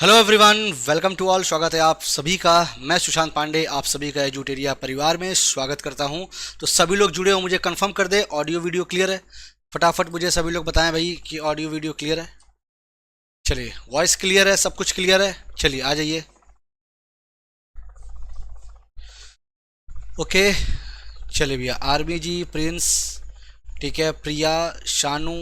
Hello everyone, welcome to all. स्वागत है आप सभी का। मैं सुशांत पांडे आप सभी का एजुटेरिया परिवार में स्वागत करता हूं। तो सभी लोग जुड़े हो मुझे कंफर्म कर दे, ऑडियो वीडियो क्लियर है। फटाफट मुझे सभी लोग बताएं भाई कि ऑडियो वीडियो क्लियर है। चलिए, वॉइस क्लियर है, सब कुछ क्लियर है। चलिए आ जाइए। ओके, चलिए भैया। आर्मी जी, प्रिंस, ठीक है, प्रिया, शानू,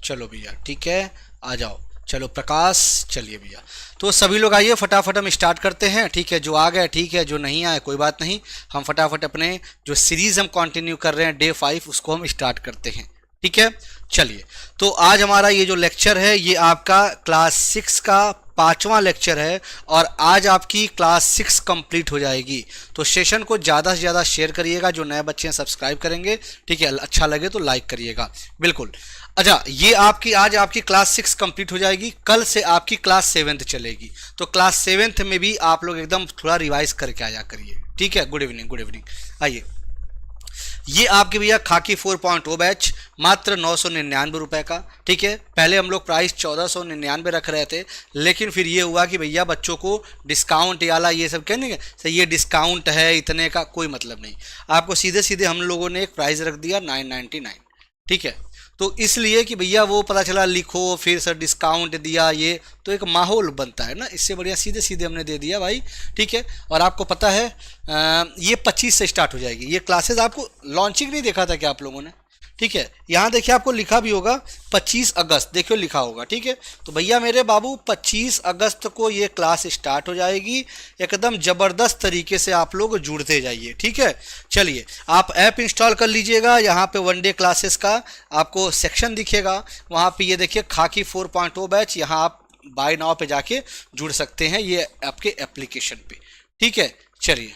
चलो भैया ठीक है, आ जाओ। चलो प्रकाश, चलिए भैया। तो सभी लोग आइए, फटाफट हम स्टार्ट करते हैं। ठीक है, जो आ गए ठीक है, जो नहीं आए कोई बात नहीं। हम फटाफट अपने जो सीरीज हम कंटिन्यू कर रहे हैं डे 5 उसको हम स्टार्ट करते हैं। ठीक है, चलिए। तो आज हमारा ये जो लेक्चर है ये आपका क्लास 6 का 5वां लेक्चर है और आज आपकी क्लास 6 कंप्लीट हो जाएगी। तो सेशन को ज़्यादा से ज़्यादा शेयर करिएगा, जो नए बच्चे हैं सब्सक्राइब करेंगे। ठीक है, अच्छा लगे तो लाइक करिएगा, बिल्कुल। अच्छा, ये आपकी आज आपकी क्लास 6 कंप्लीट हो जाएगी। कल से आपकी क्लास 7th चलेगी। तो क्लास 7th में भी आप लोग एकदम थोड़ा रिवाइज करके आया करिए। ठीक है, गुड इवनिंग, गुड इवनिंग। आइए, ये आपके भैया खाकी 4.0 बैच मात्र 999 रुपए का। ठीक है, पहले हम लोग प्राइस 1499 रख रहे थे, लेकिन फिर ये हुआ कि भैया बच्चों को डिस्काउंट याला ये सब कहने के ये डिस्काउंट है इतने का कोई मतलब नहीं। आपको सीधे सीधे हम लोगों ने एक प्राइस रख दिया 999। ठीक है, तो इसलिए कि भैया वो पता चला लिखो फिर सर डिस्काउंट दिया, ये तो एक माहौल बनता है ना, इससे बढ़िया सीधे सीधे हमने दे दिया भाई। ठीक है, और आपको पता है ये 25 से स्टार्ट हो जाएगी ये क्लासेस। आपको लॉन्चिंग नहीं देखा था क्या आप लोगों ने? ठीक है, यहाँ देखिए आपको लिखा भी होगा 25 अगस्त, देखियो लिखा होगा। ठीक है, तो भैया मेरे बाबू 25 अगस्त को ये क्लास स्टार्ट हो जाएगी। एकदम ज़बरदस्त तरीके से आप लोग जुड़ते जाइए। ठीक है, चलिए आप ऐप इंस्टॉल कर लीजिएगा। यहाँ पे 1 डे क्लासेस का आपको सेक्शन दिखेगा, वहाँ पे ये देखिए खाकी 4.0 बैच, यहाँ आप बाय नाउ पे जाके जुड़ सकते हैं ये आपके एप्लीकेशन पे। ठीक है, चलिए।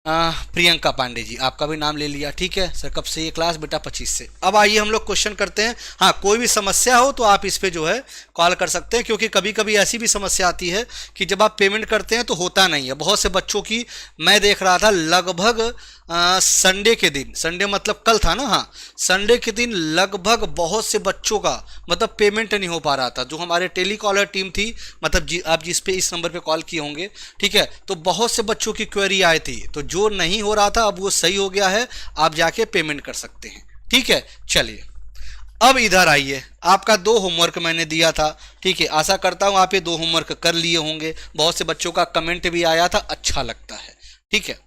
प्रियंका पांडे जी, आपका भी नाम ले लिया। ठीक है सर, कब से ये क्लास? बेटा 25 से। अब आइए हम लोग क्वेश्चन करते हैं। हाँ, कोई भी समस्या हो तो आप इस पे जो है कॉल कर सकते हैं, क्योंकि कभी कभी ऐसी भी समस्या आती है कि जब आप पेमेंट करते हैं तो होता नहीं है। बहुत से बच्चों की मैं देख रहा था लगभग संडे के दिन, संडे मतलब कल था ना, हाँ, संडे के दिन लगभग बहुत से बच्चों का मतलब पेमेंट नहीं हो पा रहा था। जो हमारे टेलीकॉलर टीम थी, मतलब आप जिस पे इस नंबर पे कॉल किए होंगे, ठीक है, तो बहुत से बच्चों की क्वेरी आई थी। तो जो नहीं हो रहा था अब वो सही हो गया है, आप जाके पेमेंट कर सकते हैं। ठीक है, चलिए अब इधर आइए। आपका 2 होमवर्क मैंने दिया था। ठीक है, आशा करता हूं आप ये 2 होमवर्क कर लिए होंगे। बहुत से बच्चों का कमेंट भी आया था, अच्छा लगता है। ठीक है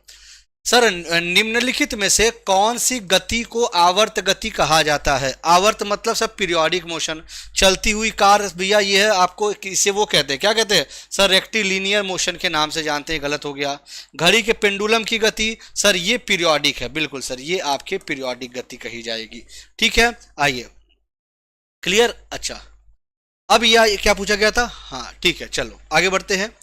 सर, निम्नलिखित में से कौन सी गति को आवर्त गति कहा जाता है? आवर्त मतलब सब पीरियोडिक मोशन। चलती हुई कार भैया ये है, आपको इसे वो कहते हैं, क्या कहते हैं सर? रेक्टिलिनियर मोशन के नाम से जानते हैं, गलत हो गया। घड़ी के पेंडुलम की गति सर ये पीरियोडिक है, बिल्कुल सर, ये आपके पीरियोडिक गति कही जाएगी। ठीक है, आइए, क्लियर। अच्छा, अब यह क्या पूछा गया था? हाँ ठीक है, चलो आगे बढ़ते हैं।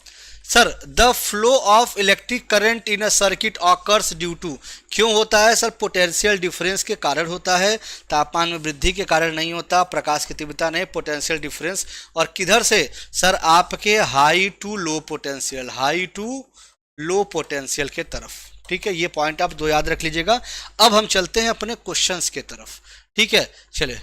Sir, the flow of electric current in a circuit occurs due to, क्यों होता है सर? पोटेंशियल डिफरेंस के कारण होता है, तापमान में वृद्धि के कारण नहीं होता, प्रकाश की तीव्रता नहीं, पोटेंशियल डिफरेंस। और किधर से सर? आपके high to low potential, high to low potential के तरफ। ठीक है, ये पॉइंट आप 2 याद रख लीजिएगा। अब हम चलते हैं अपने क्वेश्चंस के तरफ। ठीक है, चले।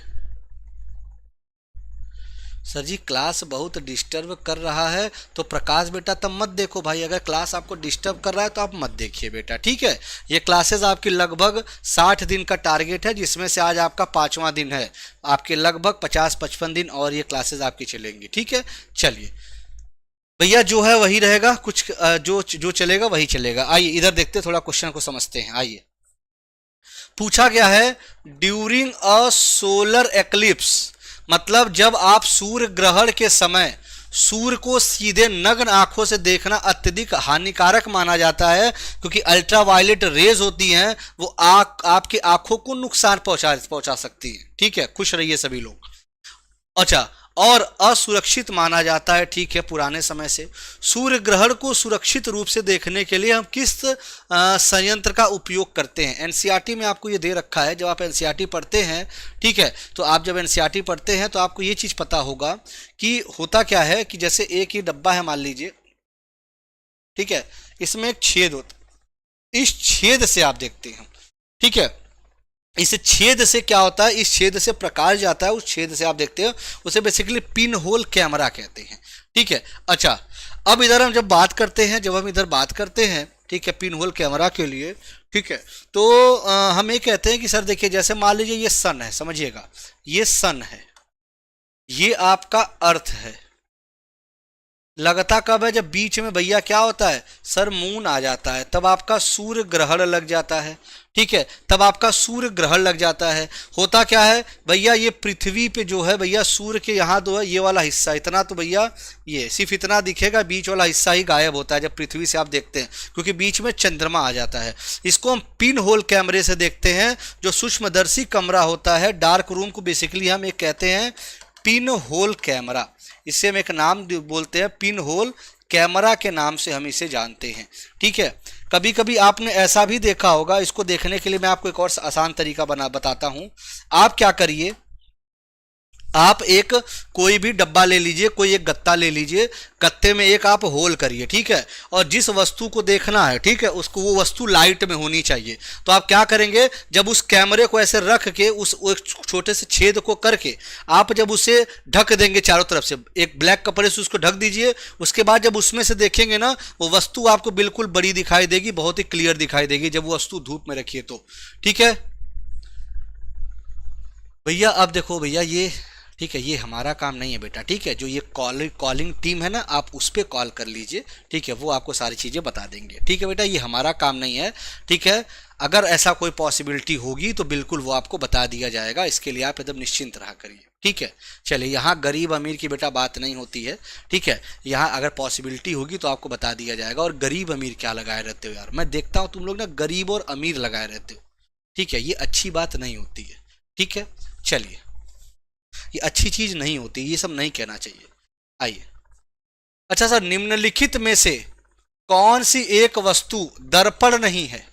सर जी क्लास बहुत डिस्टर्ब कर रहा है, तो प्रकाश बेटा तब मत देखो भाई। अगर क्लास आपको डिस्टर्ब कर रहा है तो आप मत देखिए बेटा। ठीक है, ये क्लासेस आपकी लगभग 60 दिन का टारगेट है, जिसमें से आज आपका 5वां दिन है। आपके लगभग 50-55 दिन और ये क्लासेस आपकी चलेंगी। ठीक है, चलिए भैया, जो है वही रहेगा, कुछ जो जो चलेगा वही चलेगा। आइए इधर देखते, थोड़ा क्वेश्चन को समझते हैं। आइए, पूछा गया है ड्यूरिंग अ सोलर एक्लिप्स, मतलब जब आप सूर्य ग्रहण के समय सूर्य को सीधे नग्न आंखों से देखना अत्यधिक हानिकारक माना जाता है, क्योंकि अल्ट्रावायलेट रेज होती हैं वो आपकी आंखों को नुकसान पहुंचा सकती हैं। ठीक है, खुश रहिए सभी लोग। अच्छा, और असुरक्षित माना जाता है, ठीक है, पुराने समय से। सूर्य ग्रहण को सुरक्षित रूप से देखने के लिए हम किस संयंत्र का उपयोग करते हैं? एनसीईआरटी में आपको ये दे रखा है। जब आप एनसीईआरटी पढ़ते हैं, ठीक है, तो आप जब एनसीईआरटी पढ़ते हैं तो आपको ये चीज़ पता होगा कि होता क्या है कि जैसे एक ही डब्बा है मान लीजिए, ठीक है, इसमें एक छेद होता है, इस छेद से आप देखते हैं। ठीक है, इस छेद से क्या होता है, इस छेद से प्रकाश जाता है, उस छेद से आप देखते हो उसे बेसिकली पिन होल कैमरा कहते हैं। ठीक है। अच्छा, अब इधर हम जब बात करते हैं, जब हम इधर बात करते हैं, ठीक है, पिन होल कैमरा के लिए, ठीक है, तो हम ये कहते हैं कि सर देखिए, जैसे मान लीजिए ये सन है, समझिएगा, ये सन है, ये आपका अर्थ है, लगता कब है, जब बीच में भैया क्या होता है सर, मून आ जाता है, तब आपका सूर्य ग्रहण लग जाता है। ठीक है, तब आपका सूर्य ग्रहण लग जाता है। होता क्या है भैया, ये पृथ्वी पे जो है भैया, सूर्य के यहाँ जो है ये वाला हिस्सा इतना, तो भैया ये सिर्फ इतना दिखेगा, बीच वाला हिस्सा ही गायब होता है जब पृथ्वी से आप देखते हैं, क्योंकि बीच में चंद्रमा आ जाता है। इसको हम पिन होल कैमरे से देखते हैं, जो सूक्ष्मदर्शी कमरा होता है, डार्क रूम को बेसिकली हम एक कहते हैं पिन होल कैमरा। इससे हम एक नाम बोलते हैं, पिन होल कैमरा के नाम से हम इसे जानते हैं। ठीक है, कभी कभी आपने ऐसा भी देखा होगा, इसको देखने के लिए मैं आपको एक और आसान तरीका बताता हूं। आप क्या करिए, आप एक कोई भी डब्बा ले लीजिए, कोई एक गत्ता ले लीजिए, गत्ते में एक आप होल करिए, ठीक है, और जिस वस्तु को देखना है, ठीक है, उसको वो वस्तु लाइट में होनी चाहिए। तो आप क्या करेंगे, जब उस कैमरे को ऐसे रख के उस छोटे से छेद को करके आप जब उसे ढक देंगे चारों तरफ से, एक ब्लैक कपड़े से उसको ढक दीजिए, उसके बाद जब उसमें से देखेंगे ना, वो वस्तु आपको बिल्कुल बड़ी दिखाई देगी, बहुत ही क्लियर दिखाई देगी, जब वो वस्तु धूप में रखिए तो। ठीक है भैया, अब देखो भैया, ये ठीक है, ये हमारा काम नहीं है बेटा, ठीक है, जो ये कॉलिंग टीम है ना, आप उस पर कॉल कर लीजिए, ठीक है, वो आपको सारी चीज़ें बता देंगे। ठीक है बेटा, ये हमारा काम नहीं है। ठीक है, अगर ऐसा कोई पॉसिबिलिटी होगी तो बिल्कुल वो आपको बता दिया जाएगा, इसके लिए आप एकदम निश्चिंत रहा करिए। ठीक है, चलिए, यहाँ गरीब अमीर की बेटा बात नहीं होती है। ठीक है, यहाँ अगर पॉसिबिलिटी होगी तो आपको बता दिया जाएगा। और गरीब अमीर क्या लगाए रहते हो यार, मैं देखता हूँ तुम लोग ना गरीब और अमीर लगाए रहते हो। ठीक है, ये अच्छी बात नहीं होती है। ठीक है, चलिए, ये अच्छी चीज नहीं होती, ये सब नहीं कहना चाहिए। आइए, अच्छा सर, निम्नलिखित में से कौन सी एक वस्तु दर्पण नहीं है,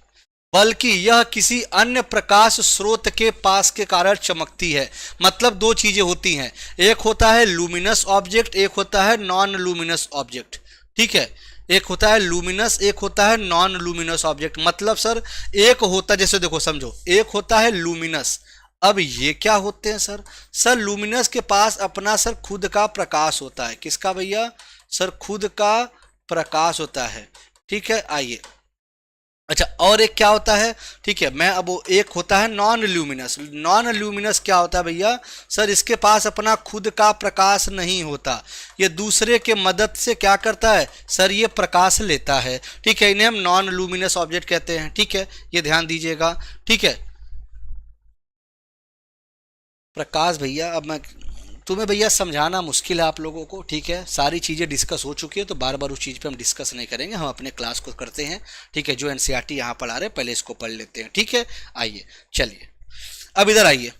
बल्कि यह किसी अन्य प्रकाश स्रोत के पास के कारण चमकती है? मतलब दो चीजें होती हैं, एक होता है लूमिनस ऑब्जेक्ट, एक होता है नॉन लूमिनस ऑब्जेक्ट। ठीक है, एक होता है लूमिनस, एक होता है नॉन लूमिनस ऑब्जेक्ट। मतलब सर, एक होता, जैसे देखो समझो, एक होता है लूमिनस। अब ये क्या होते हैं सर? सर लूमिनस के पास अपना सर खुद का प्रकाश होता है। किसका भैया? सर खुद का प्रकाश होता है। ठीक है, आइए, अच्छा, और एक क्या होता है? ठीक है, मैं अब एक होता है नॉन ल्यूमिनस। नॉन ल्यूमिनस क्या होता है भैया? सर इसके पास अपना खुद का प्रकाश नहीं होता, ये दूसरे के मदद से क्या करता है सर, ये प्रकाश लेता है। ठीक है, इन्हें हम नॉन ल्यूमिनस ऑब्जेक्ट कहते हैं। ठीक है, ये ध्यान दीजिएगा। ठीक है, प्रकाश भैया, अब मैं तुम्हें भैया समझाना मुश्किल है आप लोगों को। ठीक है, सारी चीज़ें डिस्कस हो चुकी है, तो बार बार उस चीज़ पे हम डिस्कस नहीं करेंगे, हम अपने क्लास को करते हैं। ठीक है, जो एनसीईआरटी यहाँ पढ़ा रहे हैं पहले इसको पढ़ लेते हैं। ठीक है, आइए, चलिए, अब इधर आइए।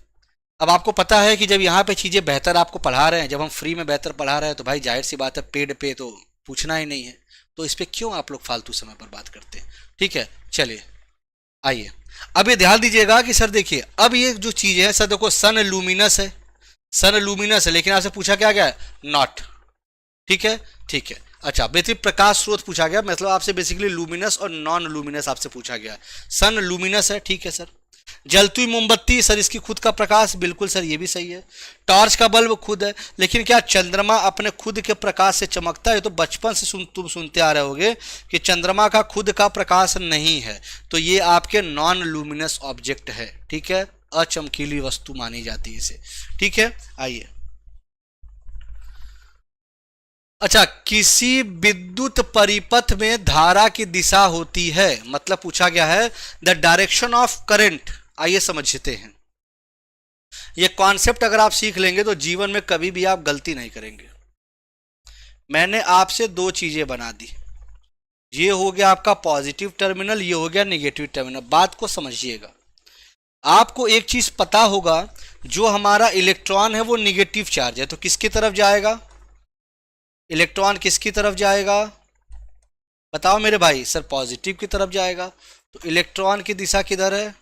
अब आपको पता है कि जब यहाँ पे चीज़ें बेहतर आपको पढ़ा रहे हैं, जब हम फ्री में बेहतर पढ़ा रहे हैं, तो भाई जाहिर सी बात है पेड पे तो पूछना ही नहीं है, तो इस पर क्यों आप लोग फालतू समय पर बात करते हैं। ठीक है, चलिए, आइए, अब ये ध्यान दीजिएगा कि सर देखिए, अब ये जो चीज है सर, देखो सन लूमिनस है, सन लूमिनस है, लेकिन आपसे पूछा क्या गया है? नॉट। ठीक है, ठीक है, अच्छा, बेसिक प्रकाश स्रोत पूछा गया, मतलब आपसे बेसिकली लूमिनस और नॉन लूमिनस आपसे पूछा गया है। सन लूमिनस है, ठीक है सर। जलती हुई मोमबत्ती, सर इसकी खुद का प्रकाश, बिल्कुल सर ये भी सही है। टॉर्च का बल्ब खुद है, लेकिन क्या चंद्रमा अपने खुद के प्रकाश से चमकता है? तो बचपन से तुम सुनते आ रहे होगे कि चंद्रमा का खुद का प्रकाश नहीं है, तो ये आपके नॉन लूमिनस ऑब्जेक्ट है। ठीक है, अचमकीली वस्तु मानी जाती है इसे। ठीक है, आइए, अच्छा, किसी विद्युत परिपथ में धारा की दिशा होती है, मतलब पूछा गया है द डायरेक्शन ऑफ करंट। आइए समझते हैं, ये कॉन्सेप्ट अगर आप सीख लेंगे तो जीवन में कभी भी आप गलती नहीं करेंगे। मैंने आपसे दो चीजें बना दी, ये हो गया आपका पॉजिटिव टर्मिनल, ये हो गया नेगेटिव टर्मिनल। बात को समझिएगा, आपको एक चीज पता होगा, जो हमारा इलेक्ट्रॉन है वो नेगेटिव चार्ज है, तो किसकी तरफ जाएगा? इलेक्ट्रॉन किसकी तरफ जाएगा? बताओ मेरे भाई। सर पॉजिटिव की तरफ जाएगा। तो इलेक्ट्रॉन की दिशा किधर है?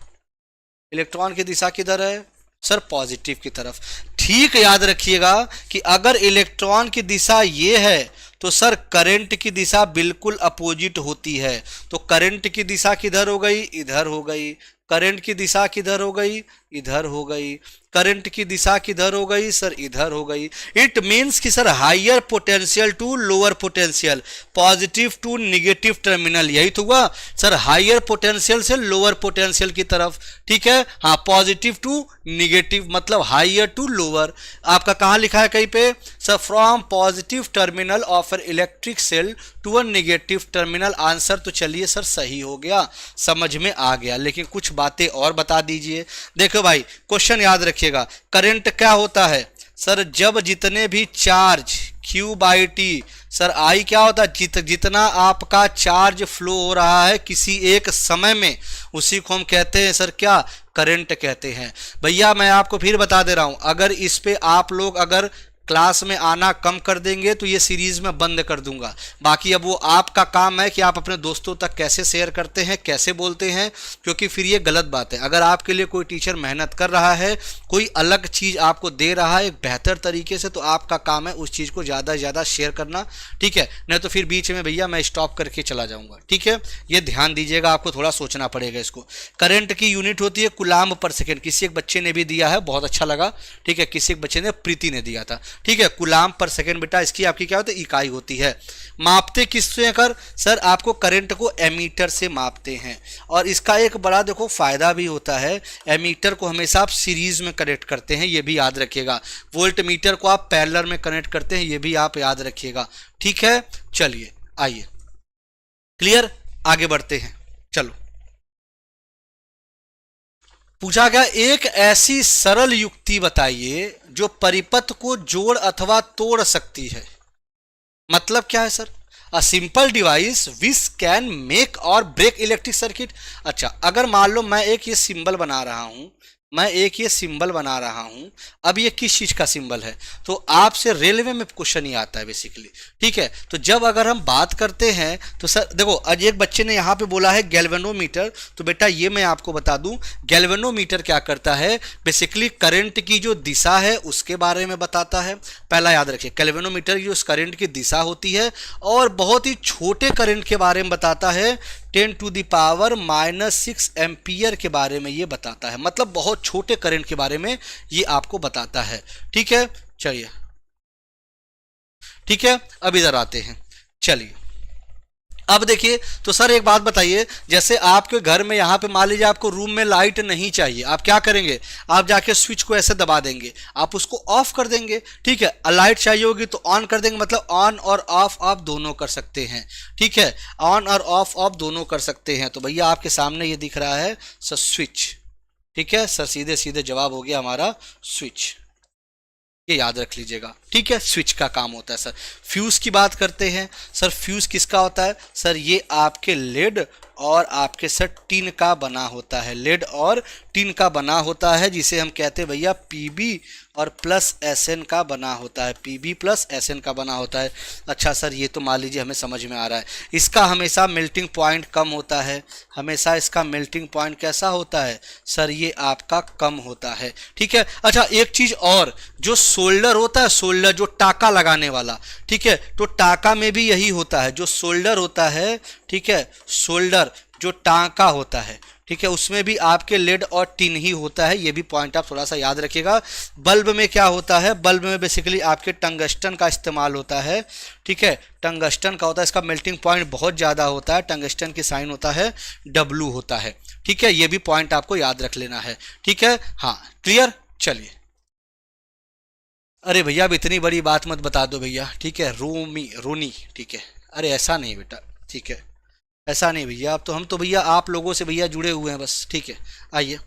इलेक्ट्रॉन की दिशा किधर है? सर पॉजिटिव की तरफ। ठीक याद रखिएगा कि अगर इलेक्ट्रॉन की दिशा ये है तो सर करंट की दिशा बिल्कुल अपोजिट होती है। तो करंट की दिशा किधर हो गई? इधर हो गई। करंट की दिशा किधर हो गई, इधर हो गई। करंट की दिशा किधर हो गई सर, इधर हो गई। इट मीन्स कि sir higher potential to lower potential, positive to negative terminal, यही तो हुआ सर, हायर पोटेंशियल से लोअर पोटेंशियल की तरफ, ठीक है। हाँ, पॉजिटिव टू निगेटिव मतलब हायर टू लोअर। आपका कहाँ लिखा है कहीं पे sir, from positive terminal of an electric cell to a negative terminal. Answer तो चलिए सर सही हो गया, समझ में आ गया, लेकिन कुछ बातें और बता दीजिए। देखो भाई, क्वेश्चन याद रखिएगा, करंट क्या होता है सर, जब जितने भी charge Q by T, sir I क्या होता है, जितना आपका चार्ज फ्लो हो रहा है किसी एक समय में, उसी को हम कहते हैं सर क्या, करंट कहते हैं। भैया मैं आपको फिर बता दे रहा हूं, अगर इस पे आप लोग अगर क्लास में आना कम कर देंगे तो ये सीरीज में बंद कर दूंगा। बाकी अब वो आपका काम है कि आप अपने दोस्तों तक कैसे शेयर करते हैं, कैसे बोलते हैं, क्योंकि फिर ये गलत बात है। अगर आपके लिए कोई टीचर मेहनत कर रहा है, कोई अलग चीज़ आपको दे रहा है एक बेहतर तरीके से, तो आपका काम है उस चीज़ को ज़्यादा से ज़्यादा शेयर करना, ठीक है। नहीं तो फिर बीच में भैया मैं स्टॉप करके चला जाऊँगा, ठीक है। ये ध्यान दीजिएगा, आपको थोड़ा सोचना पड़ेगा इसको। करंट की यूनिट होती है कुलाम्ब पर सेकेंड, किसी एक बच्चे ने भी दिया है, बहुत अच्छा लगा, ठीक है। किसी एक बच्चे ने, प्रीति ने दिया था, ठीक है। कुलाम्ब पर सेकेंड बेटा इसकी आपकी क्या होती है, इकाई होती है। मापते किससे कर सर, आपको करंट को एमीटर से मापते हैं, और इसका एक बड़ा देखो फायदा भी होता है, एमीटर को हमेशा आप सीरीज में कनेक्ट करते हैं, ये भी याद रखिएगा। वोल्ट मीटर को आप पैरेलल में कनेक्ट करते हैं, ये भी आप याद रखिएगा, ठीक है। चलिए आइए, क्लियर, आगे बढ़ते हैं। चलो, पूछा गया एक ऐसी सरल युक्ति बताइए जो परिपथ को जोड़ अथवा तोड़ सकती है। मतलब क्या है sir, a simple device which can make और ब्रेक इलेक्ट्रिक सर्किट। अच्छा, अगर मान लो मैं एक ये सिंबल बना रहा हूं, अब ये किस चीज का सिंबल है, तो आपसे रेलवे में क्वेश्चन ही आता है बेसिकली, ठीक है। तो जब अगर हम बात करते हैं तो सर देखो, आज एक बच्चे ने यहाँ पे बोला है गैल्वेनोमीटर, तो बेटा ये मैं आपको बता दूं, गैल्वेनोमीटर क्या करता है, बेसिकली करंट की जो दिशा है उसके बारे में बताता है। पहला याद रखिए, गैल्वेनोमीटर की उस करंट की दिशा होती है, और बहुत ही छोटे करंट के बारे में बताता है, 10⁻⁻⁶ एम्पियर के बारे में ये बताता है, मतलब बहुत छोटे करंट के बारे में ये आपको बताता है, ठीक है। चलिए, ठीक है, अब इधर आते हैं। चलिए, अब देखिए, तो सर एक बात बताइए, जैसे आपके घर में यहाँ पे मान लीजिए आपको रूम में लाइट नहीं चाहिए, आप क्या करेंगे, आप जाके स्विच को ऐसे दबा देंगे, आप उसको ऑफ कर देंगे, ठीक है। लाइट चाहिए होगी तो ऑन कर देंगे, मतलब ऑन और ऑफ आप दोनों कर सकते हैं, ठीक है। ऑन और ऑफ आप दोनों कर सकते हैं। तो भैया आपके सामने ये दिख रहा है सर स्विच, ठीक है सर, सीधे सीधे जवाब हो गया हमारा स्विच, ये याद रख लीजिएगा, ठीक है। स्विच का काम होता है सर। फ्यूज की बात करते हैं सर, फ्यूज किसका होता है सर, ये आपके लेड और आपके सर टिन का बना होता है, लेड और टिन का बना होता है, जिसे हम कहते हैं भैया पीबी और प्लस एसएन का बना होता है, पीबी प्लस एसएन का बना होता है। अच्छा सर, ये तो मान लीजिए हमें समझ में आ रहा है। इसका हमेशा मेल्टिंग पॉइंट कम होता है, हमेशा इसका मेल्टिंग पॉइंट कैसा होता है सर, ये आपका कम होता है, ठीक है। अच्छा, एक चीज और, जो सोल्डर होता है, सोल्डर जो टाका लगाने वाला, ठीक है, तो टाका में भी यही होता है, जो सोल्डर होता है, ठीक है, सोल्डर जो टाका होता है, ठीक है, उसमें भी आपके लेड और टिन ही होता है, ये भी पॉइंट आप थोड़ा सा याद रखिएगा। बल्ब में क्या होता है, बल्ब में बेसिकली आपके टंगस्टन का इस्तेमाल होता है, ठीक है, टंगस्टन का होता है, इसका मेल्टिंग पॉइंट बहुत ज़्यादा होता है, टंगस्टन की साइन होता है W होता है, ठीक है, ये भी पॉइंट आपको याद रख लेना है, ठीक है। हाँ, क्लियर। चलिए, अरे भैया अब इतनी बड़ी बात मत बता दो भैया, ठीक है, रोनी, ठीक है, अरे ऐसा नहीं बेटा, ठीक है, ऐसा नहीं भैया, अब तो हम तो भैया आप लोगों से भैया जुड़े हुए हैं बस, ठीक है। आइए,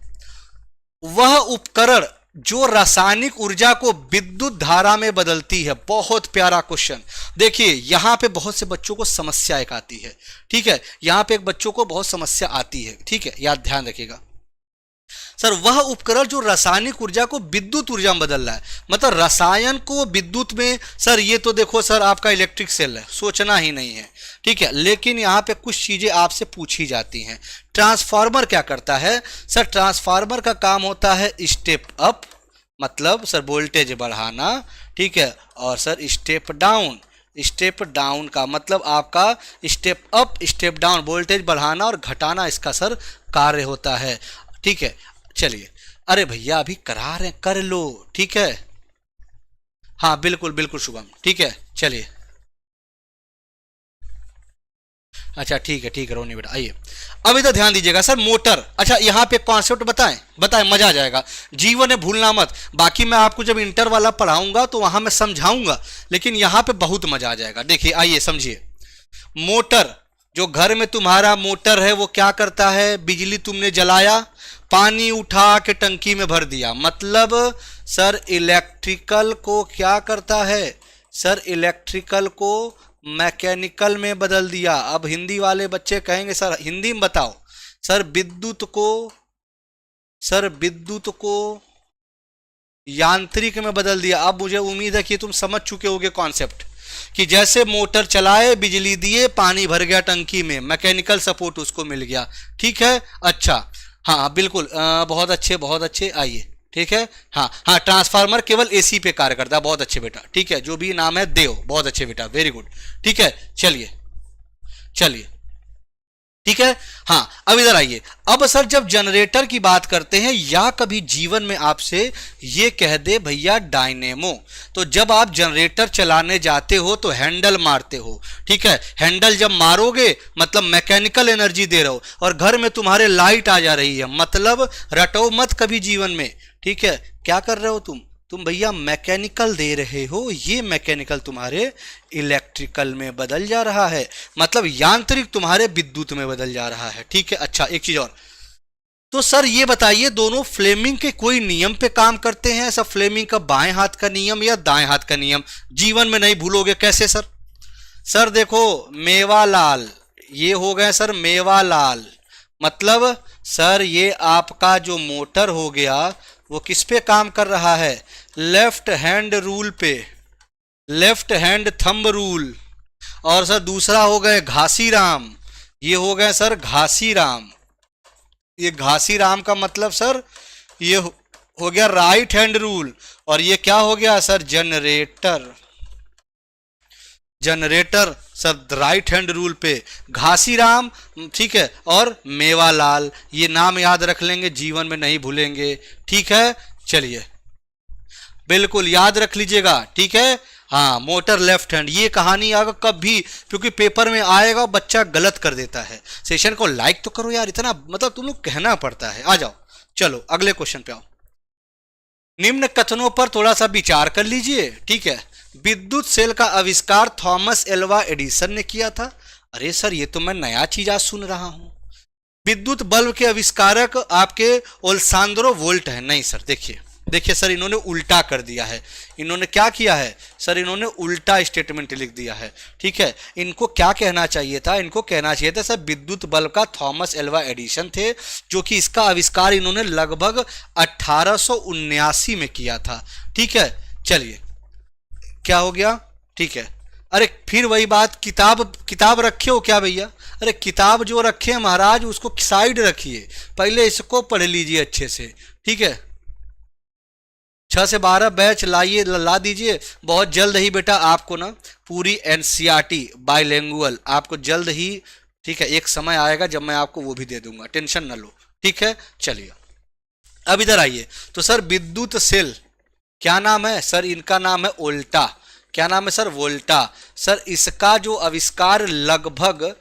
वह उपकरण जो रासायनिक ऊर्जा को विद्युत धारा में बदलती है। बहुत प्यारा क्वेश्चन। देखिए, यहां पे बहुत से बच्चों को समस्या एक आती है, ठीक है, यहां पे एक बच्चों को बहुत समस्या आती है, ठीक है, याद ध्यान रखिएगा सर। वह उपकरण जो रासायनिक ऊर्जा को विद्युत ऊर्जा में बदल रहा है, मतलब रसायन को विद्युत में, सर ये तो देखो सर आपका इलेक्ट्रिक सेल है, सोचना ही नहीं है, ठीक है। लेकिन यहाँ पे कुछ चीजें आपसे पूछी जाती हैं। ट्रांसफार्मर क्या करता है सर, ट्रांसफार्मर का काम होता है स्टेप अप, मतलब सर वोल्टेज बढ़ाना, ठीक है, और सर स्टेप डाउन का मतलब आपका step up step down, voltage बढ़ाना और घटाना इसका सर कार्य होता है। ठीक है चलिए। अरे भैया अभी करा रहे हैं, कर लो, ठीक है। हाँ बिल्कुल बिल्कुल शुभम, ठीक है चलिए। अच्छा ठीक है रोनी बेटा आइए। अब इधर ध्यान दीजिएगा सर, मोटर। अच्छा यहाँ पे कॉन्सेप्ट बताएं बताएं, मजा आ जाएगा। जीवन है भूलना मत। बाकी मैं आपको जब इंटर वाला पढ़ाऊंगा तो वहां मैं समझाऊंगा, लेकिन यहाँ पे बहुत मजा आ जाएगा। देखिए आइए समझिए। मोटर, जो घर में तुम्हारा मोटर है वो क्या करता है? बिजली तुमने जलाया, पानी उठा के टंकी में भर दिया, मतलब सर इलेक्ट्रिकल को क्या करता है? सर इलेक्ट्रिकल को मैकेनिकल में बदल दिया। अब हिंदी वाले बच्चे कहेंगे सर हिंदी में बताओ। सर विद्युत को यांत्रिक में बदल दिया। अब मुझे उम्मीद है कि तुम समझ चुके होगे कॉन्सेप्ट, कि जैसे मोटर चलाए, बिजली दिए, पानी भर गया टंकी में, मैकेनिकल सपोर्ट उसको मिल गया। ठीक है अच्छा, हाँ बिल्कुल बहुत अच्छे आइए, ठीक है। हाँ हाँ, ट्रांसफार्मर केवल एसी पे कार्य करता है। बहुत अच्छे बेटा, ठीक है। जो भी नाम है देव, बहुत अच्छे बेटा, वेरी गुड, ठीक है। चलिए चलिए ठीक है। हाँ अब इधर आइए। अब सर जब जनरेटर की बात करते हैं, या कभी जीवन में आपसे ये कह दे भैया डायनेमो, तो जब आप जनरेटर चलाने जाते हो तो हैंडल मारते हो, ठीक है। हैंडल जब मारोगे मतलब मैकेनिकल एनर्जी दे रहे हो, और घर में तुम्हारे लाइट आ जा रही है, मतलब रटो मत कभी जीवन में, ठीक है। क्या कर रहे हो तुम भैया मैकेनिकल दे रहे हो, ये मैकेनिकल तुम्हारे इलेक्ट्रिकल में बदल जा रहा है, मतलब यांत्रिक तुम्हारे विद्युत में बदल जा रहा है, ठीक है। अच्छा एक चीज और, तो सर ये बताइए दोनों फ्लेमिंग के कोई नियम पे काम करते हैं? सर फ्लेमिंग का बाएं हाथ का नियम या दाएं हाथ का नियम जीवन में नहीं भूलोगे, कैसे सर? सर देखो मेवालाल, ये हो गए सर मेवालाल, मतलब सर ये आपका जो मोटर हो गया वो किस पे काम कर रहा है? लेफ्ट हैंड रूल पे, लेफ्ट हैंड थंब रूल। और सर दूसरा हो गए घासीराम, ये हो गए सर घासीराम। ये घासीराम का मतलब सर ये हो गया राइट हैंड रूल। और ये क्या हो गया sir? Generator, generator sir right hand rule पे घासीराम, ठीक है। और मेवालाल, ये नाम याद रख लेंगे, जीवन में नहीं भूलेंगे, ठीक है। चलिए बिल्कुल याद रख लीजिएगा, ठीक है। हाँ मोटर लेफ्ट हैंड, ये कहानी आगे कभी, क्योंकि पेपर में आएगा, बच्चा गलत कर देता है। सेशन को लाइक तो करो यार, इतना मतलब तुम लोग कहना पड़ता है। आ जाओ चलो अगले क्वेश्चन पे आओ। निम्न कथनों पर थोड़ा सा विचार कर लीजिए, ठीक है। विद्युत सेल का आविष्कार थॉमस एल्वा एडिसन ने किया था। अरे सर ये तो मैं नया चीज आज सुन रहा हूं। विद्युत बल्ब के आविष्कारक आपके ओल्सांद्रो वोल्ट है। नहीं सर, देखिए देखिए सर, इन्होंने उल्टा कर दिया है। इन्होंने क्या किया है सर? इन्होंने उल्टा स्टेटमेंट लिख दिया है, ठीक है। इनको क्या कहना चाहिए था? इनको कहना चाहिए था सर विद्युत बल्ब का थॉमस एल्वा एडिसन थे, जो कि इसका आविष्कार इन्होंने लगभग 1879 में किया था, ठीक है। चलिए क्या हो गया, ठीक है। अरे फिर वही बात, किताब रखे हो क्या भैया? अरे किताब जो रखे हैं महाराज उसको साइड रखिए, पहले इसको पढ़ लीजिए अच्छे से, ठीक है। 6 से 12 बैच ला दीजिए बहुत जल्द ही बेटा। आपको ना पूरी एनसीईआरटी बाइलिंगुअल आपको जल्द ही, ठीक है। एक समय आएगा जब मैं आपको वो भी दे दूंगा, टेंशन ना लो, ठीक है। चलिए अब इधर आइए। तो सर विद्युत सेल क्या नाम है सर? इनका नाम है वोल्टा। क्या नाम है सर? वोल्टा। सर इसका जो आविष्कार लगभग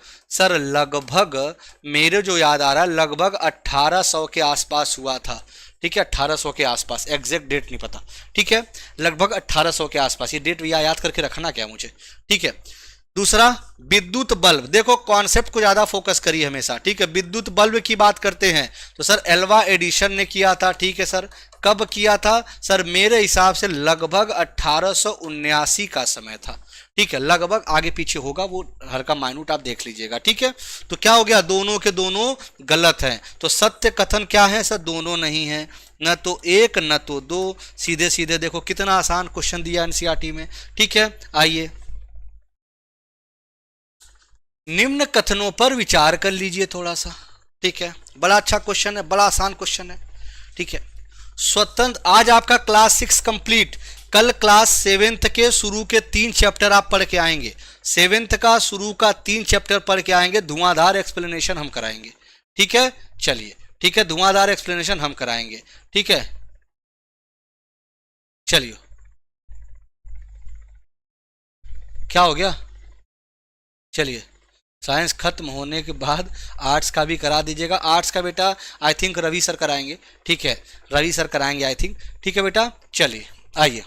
मेरे जो याद आ रहा है लगभग 1800 के आसपास हुआ था, ठीक है। 1800 के आसपास, एग्जैक्ट डेट नहीं पता, ठीक है। लगभग 1800 के आसपास, ये डेट भैया याद करके रखना क्या मुझे, ठीक है। दूसरा विद्युत बल्ब, देखो कॉन्सेप्ट को ज्यादा फोकस करिए हमेशा, ठीक है। विद्युत बल्ब की बात करते हैं तो सर एल्वा एडिसन ने किया था, ठीक है सर। कब किया था सर? मेरे हिसाब से लगभग 1879 का समय था, ठीक है। लगभग आगे पीछे होगा, वो हल्का माइन्यूट आप देख लीजिएगा, ठीक है। तो क्या हो गया? दोनों के दोनों गलत हैं। तो सत्य कथन क्या है सर? दोनों नहीं है, न तो एक न तो दो, सीधे सीधे। देखो कितना आसान क्वेश्चन दिया एनसीईआरटी में, ठीक है। आइए निम्न कथनों पर विचार कर लीजिए थोड़ा सा, ठीक है। बड़ा अच्छा क्वेश्चन है, बड़ा आसान क्वेश्चन है, ठीक है। स्वतंत्र, आज आपका क्लास 6 कंप्लीट, कल क्लास 7th के शुरू के 3 चैप्टर आप पढ़ के आएंगे। 7th का शुरू का 3 चैप्टर पढ़ के आएंगे, धुआंधार एक्सप्लेनेशन हम कराएंगे, ठीक है। चलिए ठीक है, धुआंधार एक्सप्लेनेशन हम कराएंगे। ठीक है, चलिए क्या हो गया, चलिए साइंस खत्म होने के बाद आर्ट्स का भी करा दीजिएगा। आर्ट्स का बेटा आई थिंक रवि सर कराएंगे। ठीक है, रवि सर कराएंगे आई थिंक। ठीक है बेटा, चलिए आइए।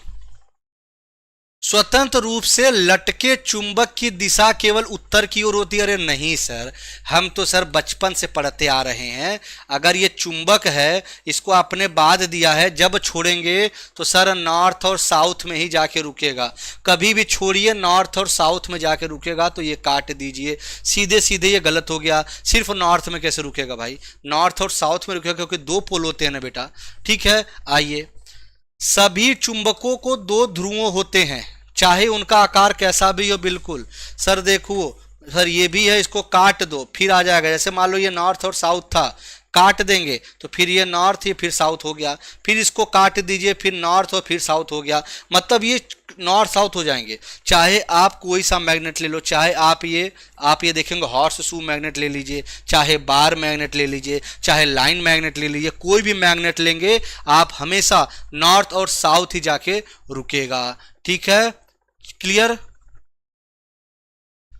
स्वतंत्र रूप से लटके चुंबक की दिशा केवल उत्तर की ओर होती है। अरे नहीं सर, हम तो सर बचपन से पढ़ते आ रहे हैं। अगर ये चुंबक है, इसको आपने बांध दिया है, जब छोड़ेंगे तो सर नॉर्थ और साउथ में ही जाके रुकेगा। कभी भी छोड़िए नॉर्थ और साउथ में जाके रुकेगा तो ये काट दीजिए। सीधे सीधे ये गलत हो गया। सिर्फ नॉर्थ में कैसे रुकेगा भाई, नॉर्थ और साउथ में रुकेगा क्योंकि दो पोल होते हैं ना बेटा। ठीक है, आइए। सभी चुंबकों को दो ध्रुवों होते हैं, चाहे उनका आकार कैसा भी हो। बिल्कुल सर, देखो सर ये भी है, इसको काट दो फिर आ जाएगा। जैसे मान लो ये नॉर्थ और साउथ था, काट देंगे तो फिर ये नॉर्थ, ये फिर साउथ हो गया। फिर इसको काट दीजिए, फिर नॉर्थ और फिर साउथ हो गया। मतलब ये नॉर्थ साउथ हो जाएंगे। चाहे आप कोई सा मैग्नेट ले लो, चाहे आप ये देखेंगे हॉर्स शू मैग्नेट ले लीजिए, चाहे बार मैग्नेट ले लीजिए, चाहे लाइन मैग्नेट ले लीजिए, कोई भी मैग्नेट लेंगे आप हमेशा नॉर्थ और साउथ ही जाके रुकेगा। ठीक है, क्लियर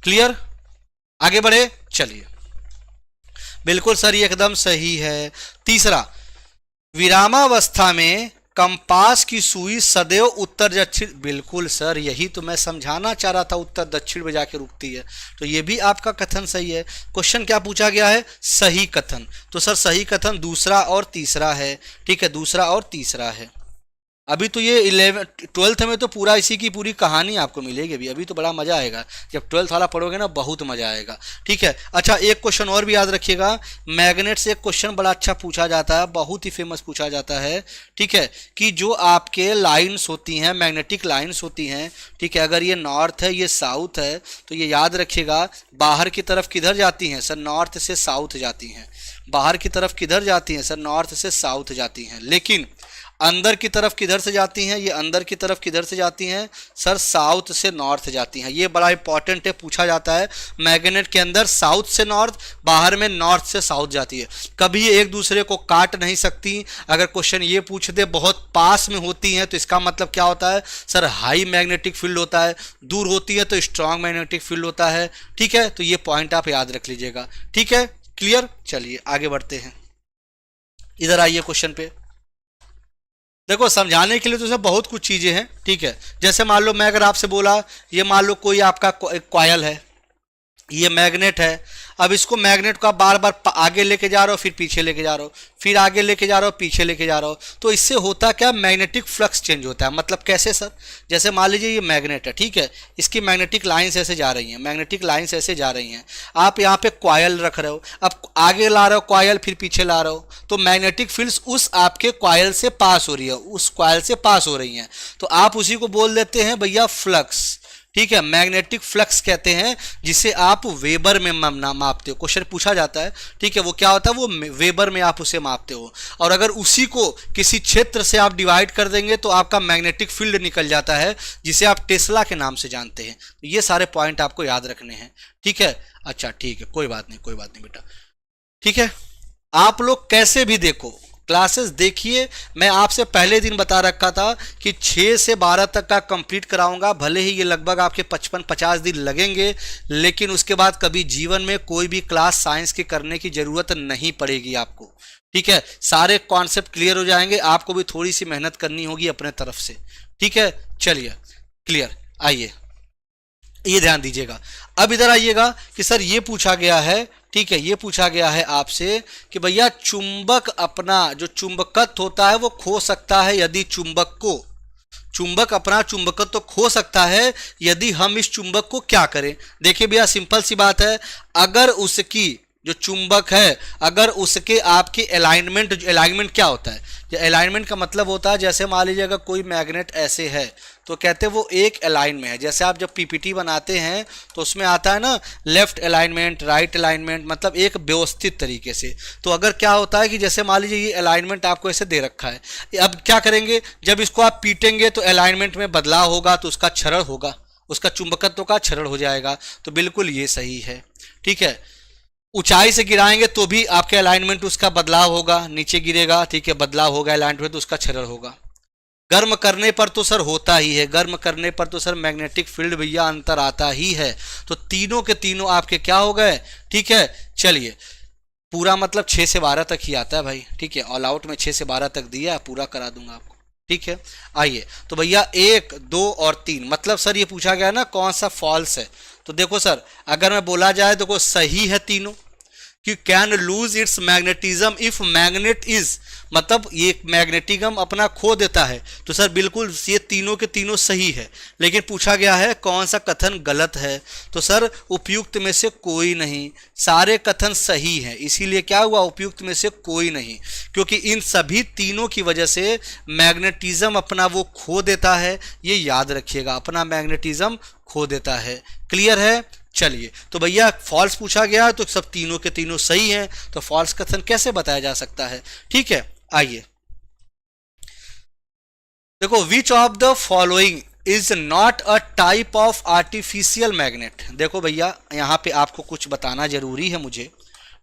क्लियर, आगे बढ़े, चलिए। बिल्कुल सर, ये एकदम सही है। तीसरा, विरामावस्था में कंपास की सुई सदैव उत्तर दक्षिण। बिल्कुल सर, यही तो मैं समझाना चाह रहा था, उत्तर दक्षिण में जाके रुकती है। तो ये भी आपका कथन सही है। क्वेश्चन क्या पूछा गया है, सही कथन। तो सर सही कथन दूसरा और तीसरा है। ठीक है, दूसरा और तीसरा है। अभी तो ये 12th में तो पूरा इसी की पूरी कहानी आपको मिलेगी। अभी तो बड़ा मजा आएगा जब 12th वाला पढ़ोगे ना, बहुत मजा आएगा। ठीक है, अच्छा एक क्वेश्चन और भी याद रखिएगा। मैग्नेट से एक क्वेश्चन बड़ा अच्छा पूछा जाता है, बहुत ही फेमस पूछा जाता है। ठीक है, कि जो आपके लाइंस होती हैं, मैग्नेटिक लाइंस होती हैं, ठीक है, अगर ये नॉर्थ है ये साउथ है, तो ये याद रखिएगा बाहर की तरफ किधर जाती हैं सर, नॉर्थ से साउथ जाती हैं। बाहर की तरफ किधर जाती हैं सर, नॉर्थ से साउथ जाती हैं। लेकिन अंदर की तरफ किधर से जाती हैं, ये अंदर की तरफ किधर से जाती हैं सर, साउथ से नॉर्थ जाती हैं। ये बड़ा इंपॉर्टेंट है, पूछा जाता है। मैग्नेट के अंदर साउथ से नॉर्थ, बाहर में नॉर्थ से साउथ जाती है। कभी ये एक दूसरे को काट नहीं सकती। अगर क्वेश्चन ये पूछ दे बहुत पास में होती हैं तो इसका मतलब क्या होता है सर, हाई मैग्नेटिक फील्ड होता है। दूर होती है तो स्ट्रॉन्ग मैग्नेटिक फील्ड होता है। ठीक है, तो ये पॉइंट आप याद रख लीजिएगा। ठीक है, क्लियर, चलिए आगे बढ़ते हैं। इधर आइए क्वेश्चन पे। देखो समझाने के लिए तो सब बहुत कुछ चीजें हैं। ठीक है, जैसे मान लो मैं अगर आपसे बोला, ये मान लो कोई आपका कॉयल है, ये मैग्नेट है। अब इसको मैग्नेट को आप बार बार आगे लेके जा रहे हो, फिर पीछे लेके जा रहे हो, फिर आगे लेके जा रहे हो, पीछे लेके जा रहे हो, तो इससे होता क्या, मैग्नेटिक फ्लक्स चेंज होता है। मतलब कैसे सर, जैसे मान लीजिए ये मैग्नेट है, ठीक है, इसकी मैग्नेटिक लाइंस ऐसे जा रही हैं, मैग्नेटिक लाइंस ऐसे जा रही हैं। आप यहाँ पे कॉयल रख रहे हो, अब आगे ला रहे हो कॉयल, फिर पीछे ला रहे हो, तो मैग्नेटिक फील्ड्स उस आपके कॉयल से पास हो रही है, उस कॉयल से पास हो रही हैं, तो आप उसी को बोल देते हैं भैया फ्लक्स। ठीक है, मैग्नेटिक फ्लक्स कहते हैं, जिसे आप वेबर में मापते हो। क्वेश्चन पूछा जाता है, ठीक है, वो क्या होता है, वो वेबर में आप उसे मापते हो। और अगर उसी को किसी क्षेत्र से आप डिवाइड कर देंगे तो आपका मैग्नेटिक फील्ड निकल जाता है, जिसे आप टेस्ला के नाम से जानते हैं। ये सारे पॉइंट आपको याद रखने हैं। ठीक है, अच्छा ठीक है, कोई बात नहीं, कोई बात नहीं बेटा। ठीक है, आप लोग कैसे भी देखो क्लासेस देखिए, मैं आपसे पहले दिन बता रखा था कि 6 से 12 तक का कंप्लीट कराऊंगा। भले ही ये लगभग आपके 55-50 दिन लगेंगे, लेकिन उसके बाद कभी जीवन में कोई भी क्लास साइंस की करने की जरूरत नहीं पड़ेगी आपको। ठीक है, सारे कॉन्सेप्ट क्लियर हो जाएंगे, आपको भी थोड़ी सी मेहनत करनी होगी अपने तरफ से। ठीक है, चलिए क्लियर, आइए ये ध्यान दीजिएगा। अब इधर आइएगा कि सर ये पूछा गया है, ठीक है, ये पूछा गया है आपसे कि भैया चुंबक अपना जो चुंबकत्व होता है वो खो सकता है यदि चुंबक अपना चुंबकत्व तो खो सकता है यदि हम इस चुंबक को क्या करें। देखिए भैया सिंपल सी बात है, अगर उसकी जो चुंबक है, अगर उसके आपकी अलाइनमेंट क्या होता है, अलाइनमेंट का मतलब होता है, जैसे मान लीजिए अगर कोई मैग्नेट ऐसे है तो कहते हैं वो एक अलाइन में है। जैसे आप जब पीपीटी बनाते हैं तो उसमें आता है ना लेफ्ट अलाइनमेंट, राइट अलाइनमेंट, मतलब एक व्यवस्थित तरीके से। तो अगर क्या होता है कि जैसे मान लीजिए ये अलाइनमेंट आपको ऐसे दे रखा है, अब क्या करेंगे, जब इसको आप पीटेंगे तो अलाइनमेंट में बदलाव होगा, तो उसका क्षरण होगा, उसका चुंबकत्व का क्षरण हो जाएगा। तो बिल्कुल ये सही है। ठीक है, ऊंचाई से गिराएंगे तो भी आपके अलाइनमेंट उसका बदलाव होगा, नीचे गिरेगा, ठीक है, बदलाव होगा अलाइनमेंट, तो उसका क्षरण होगा। गर्म करने पर तो सर होता ही है, गर्म करने पर तो सर मैग्नेटिक फील्ड भैया अंतर आता ही है। तो तीनों के तीनों आपके क्या हो गए, ठीक है। चलिए, पूरा मतलब 6 से 12 तक ही आता है भाई, ठीक है। ऑल आउट में 6 से 12 तक दिया, पूरा करा दूंगा आपको, ठीक है। आइए, तो भैया 1, 2 और 3, मतलब सर ये पूछा गया ना कौन सा फॉल्स है। तो देखो सर, अगर मैं बोला जाए देखो सही है तीनों, कि can lose its magnetism if magnet is, मतलब ये मैग्नेटिज्म अपना खो देता है। तो सर बिल्कुल ये तीनों के तीनों सही है, लेकिन पूछा गया है कौन सा कथन गलत है। तो सर उपयुक्त में से कोई नहीं, सारे कथन सही हैं, इसीलिए क्या हुआ, उपयुक्त में से कोई नहीं, क्योंकि इन सभी तीनों की वजह से मैग्नेटिज्म अपना वो खो देता है। ये याद रखिएगा, अपना मैग्नेटिज्म खो देता है। क्लियर है। चलिए, तो भैया फॉल्स पूछा गया तो सब तीनों के तीनों सही हैं, तो फॉल्स कथन कैसे बताया जा सकता है, ठीक है। आइए देखो, which of the following is not a type of artificial magnet. देखो भैया, यहाँ पे आपको कुछ बताना जरूरी है मुझे,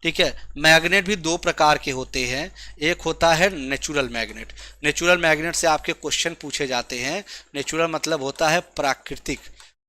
ठीक है। मैग्नेट भी दो प्रकार के होते हैं, एक होता है नेचुरल मैग्नेट। नेचुरल मैग्नेट से आपके क्वेश्चन पूछे जाते हैं। नेचुरल मतलब होता है प्राकृतिक,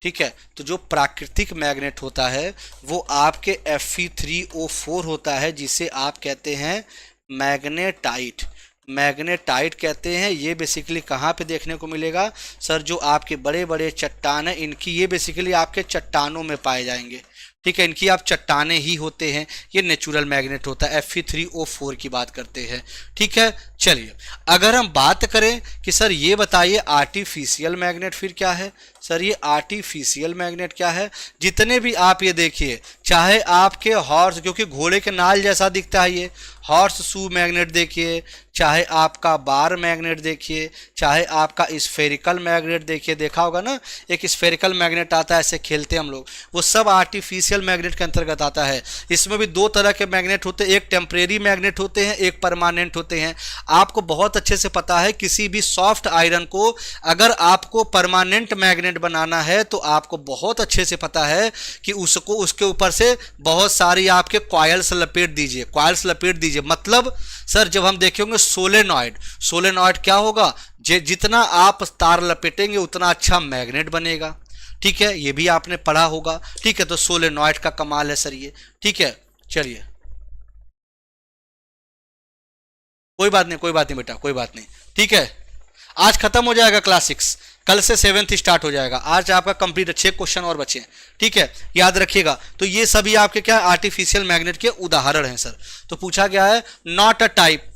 ठीक है। तो जो प्राकृतिक मैग्नेट होता है वो आपके Fe3O4 होता है, जिसे आप कहते हैं मैग्नेटाइट। मैग्नेटाइट कहते हैं। ये बेसिकली कहाँ पे देखने को मिलेगा सर, जो आपके बड़े बड़े चट्टान हैं इनकी, ये बेसिकली आपके चट्टानों में पाए जाएंगे, ठीक है। इनकी आप चट्टाने ही होते हैं, ये नेचुरल मैग्नेट होता है। Fe3O4 की बात करते हैं, ठीक है। चलिए, अगर हम बात करें कि सर ये बताइए आर्टिफिशियल मैग्नेट फिर क्या है। सर ये आर्टिफिशियल मैग्नेट क्या है, जितने भी आप ये देखिए, चाहे आपके हॉर्स, क्योंकि घोड़े के नाल जैसा दिखता है ये, हॉर्स शू मैग्नेट देखिए, चाहे आपका बार मैग्नेट देखिए, चाहे आपका स्फेरिकल मैग्नेट देखिए, देखा होगा ना एक स्फेरिकल मैग्नेट आता है, ऐसे खेलते हैं हम लोग, वो सब आर्टिफिशियल मैग्नेट के अंतर्गत आता है। इसमें भी दो तरह के मैग्नेट होते हैं, एक टेम्परेरी मैग्नेट होते हैं, एक परमानेंट होते हैं। आपको बहुत अच्छे से पता है, किसी भी सॉफ्ट आयरन को अगर आपको परमानेंट मैग्नेट बनाना है तो आपको बहुत अच्छे से पता है कि उसको उसके ऊपर से बहुत सारी आपके कॉइल्स लपेट दीजिए, कॉइल्स लपेट दीजिए। मतलब सर जब हम देखेंगे सोलेनॉइड, सोलेनॉइड क्या होगा, जितना आप तार लपेटेंगे उतना अच्छा मैग्नेट बनेगा, ठीक है। ये भी आपने पढ़ा होगा, ठीक है। तो सोलेनॉइड का कमाल है सर ये, ठीक है। चलिए, कोई बात नहीं, कोई बात नहीं बेटा, कोई बात नहीं, ठीक है। आज खत्म हो जाएगा क्लास 6, कल से 7th स्टार्ट हो जाएगा। आज आपका कंप्लीट 6 क्वेश्चन और बचे हैं, ठीक है, याद रखिएगा। तो ये सभी आपके क्या आर्टिफिशियल मैग्नेट के उदाहरण हैं सर। तो पूछा गया है नॉट अ टाइप,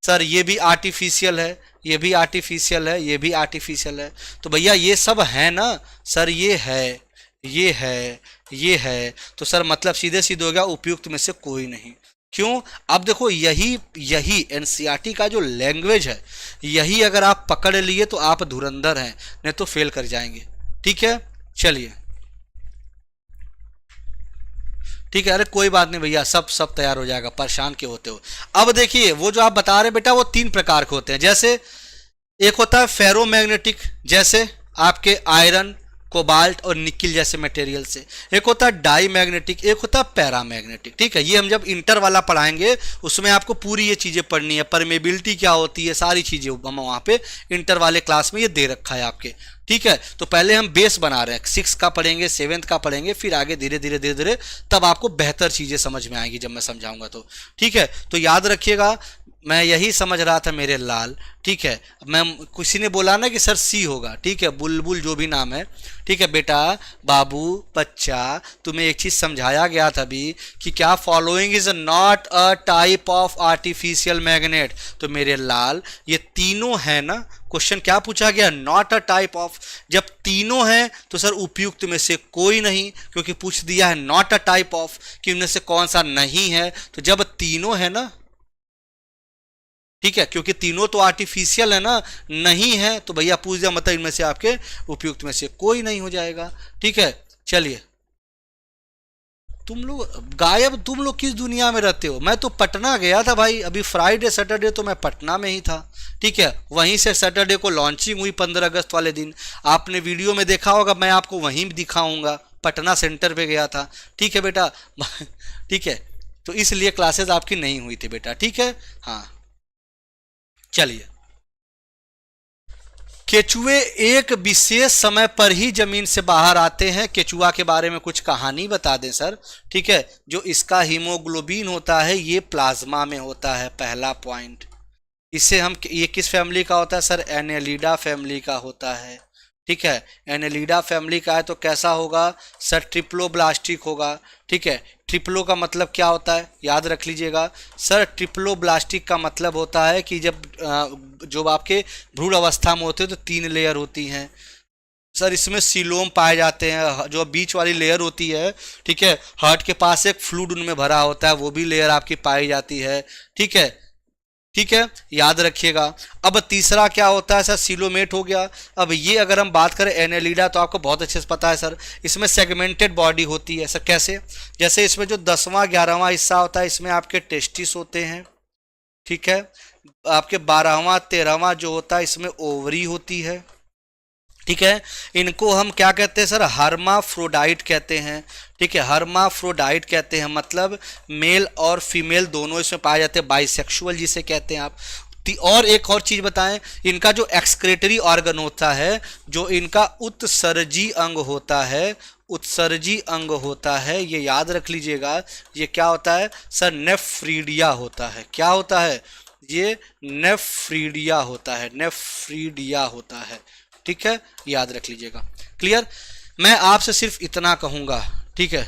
सर ये भी आर्टिफिशियल है, ये भी आर्टिफिशियल है, ये भी आर्टिफिशियल है। तो भैया ये सब है ना सर, ये है, ये है, ये है, तो सर मतलब सीधे सीधे हो गया उपयुक्त में से कोई नहीं। क्यों, अब देखो यही यही एनसीईआरटी का जो लैंग्वेज है, यही अगर आप पकड़ लिए तो आप धुरंधर हैं, नहीं तो फेल कर जाएंगे, ठीक है। चलिए, ठीक है, अरे कोई बात नहीं भैया, सब सब तैयार हो जाएगा, परेशान क्यों होते हो। अब देखिए वो जो आप बता रहे बेटा, वो 3 प्रकार के होते हैं। जैसे एक होता है फेरोमैग्नेटिक, जैसे आपके आयरन, कोबाल्ट और निकिल जैसे मटेरियल से। एक होता है डाई मैग्नेटिक, एक होता है पैरामैग्नेटिक, ठीक है। ये हम जब इंटर वाला पढ़ाएंगे उसमें आपको पूरी ये चीज़ें पढ़नी है, परमेबिलिटी क्या होती है, सारी चीज़ें हम वहाँ पे इंटर वाले क्लास में ये दे रखा है आपके, ठीक है। तो पहले हम बेस बना रहे हैं, 6 का पढ़ेंगे, 7th का पढ़ेंगे, फिर आगे धीरे धीरे धीरे धीरे तब आपको बेहतर चीज़ें समझ में आएंगी जब मैं समझाऊंगा तो, ठीक है। तो याद रखिएगा, मैं यही समझ रहा था मेरे लाल, ठीक है। मैं किसी ने बोला ना कि सर सी होगा, ठीक है, बुलबुल जो भी नाम है, ठीक है। बेटा बाबू बच्चा, तुम्हें एक चीज़ समझाया गया था अभी कि क्या following is not a type of artificial magnet. तो मेरे लाल ये तीनों है ना, क्वेश्चन क्या पूछा गया, नॉट अ टाइप ऑफ। जब तीनों हैं तो सर उपयुक्त में से कोई नहीं, क्योंकि पूछ दिया है नॉट अ टाइप ऑफ कि उनमें से कौन सा नहीं है। तो जब तीनों है ना, ठीक है, क्योंकि तीनों तो आर्टिफिशियल है ना, नहीं है तो भैया पूछ दिया, मतलब इनमें से आपके उपयुक्त में से कोई नहीं हो जाएगा, ठीक है। चलिए, तुम लोग गायब, तुम लोग किस दुनिया में रहते हो। मैं तो पटना गया था भाई, अभी फ्राइडे सैटरडे तो मैं पटना में ही था, ठीक है। वहीं से सैटरडे को लॉन्चिंग हुई 15 अगस्त वाले दिन, आपने वीडियो में देखा होगा, मैं आपको वहीं दिखाऊंगा, पटना सेंटर पे गया था, ठीक है बेटा ठीक है। तो इसलिए क्लासेस आपकी नहीं हुई थी बेटा, ठीक है। हाँ चलिए, केचुए एक विशेष समय पर ही जमीन से बाहर आते हैं। केचुआ के बारे में कुछ कहानी बता दें सर, ठीक है। जो इसका हीमोग्लोबिन होता है ये प्लाज्मा में होता है, पहला पॉइंट। इससे हम, ये किस फैमिली का होता है सर, एनेलिडा फैमिली का होता है, ठीक है। एनेलिडा फैमिली का है तो कैसा होगा सर, ट्रिप्लोब्लास्टिक होगा, ठीक है। ट्रिप्लो का मतलब क्या होता है, याद रख लीजिएगा सर, ट्रिप्लोब्लास्टिक का मतलब होता है कि जब आपके भ्रूण अवस्था में होते हैं तो 3 लेयर होती हैं सर। इसमें सीलोम पाए जाते हैं, जो बीच वाली लेयर होती है, ठीक है। हार्ट के पास एक फ्लूइड उनमें भरा होता है, वो भी लेयर आपकी पाई जाती है, ठीक है, ठीक है, याद रखिएगा। अब तीसरा क्या होता है सर, सीलोमेट हो गया। अब ये अगर हम बात करें एनेलिडा तो आपको बहुत अच्छे से पता है सर, इसमें सेगमेंटेड बॉडी होती है सर। कैसे, जैसे इसमें जो 10वां 11वां हिस्सा होता है इसमें आपके टेस्टिस होते हैं, ठीक है। आपके 12वां 13वां जो होता है इसमें ओवरी होती है, ठीक है। इनको हम क्या कहते हैं सर, हर्माफ्रोडाइट कहते हैं, ठीक है। हर्माफ्रोडाइट कहते हैं मतलब मेल और फीमेल दोनों इसमें पाए जाते हैं, बाइसेक्सुअल जिसे कहते हैं आप। और एक और चीज बताएं, इनका जो एक्सक्रेटरी ऑर्गन होता है, जो इनका उत्सर्जी अंग होता है, उत्सर्जी अंग होता है, ये याद रख लीजिएगा, ये क्या होता है सर, नेफ्रीडिया होता है। क्या होता है, ये नेफ्रीडिया होता है, नेफ्रीडिया होता है, ठीक है, याद रख लीजिएगा। क्लियर, मैं आपसे सिर्फ इतना कहूंगा, ठीक है,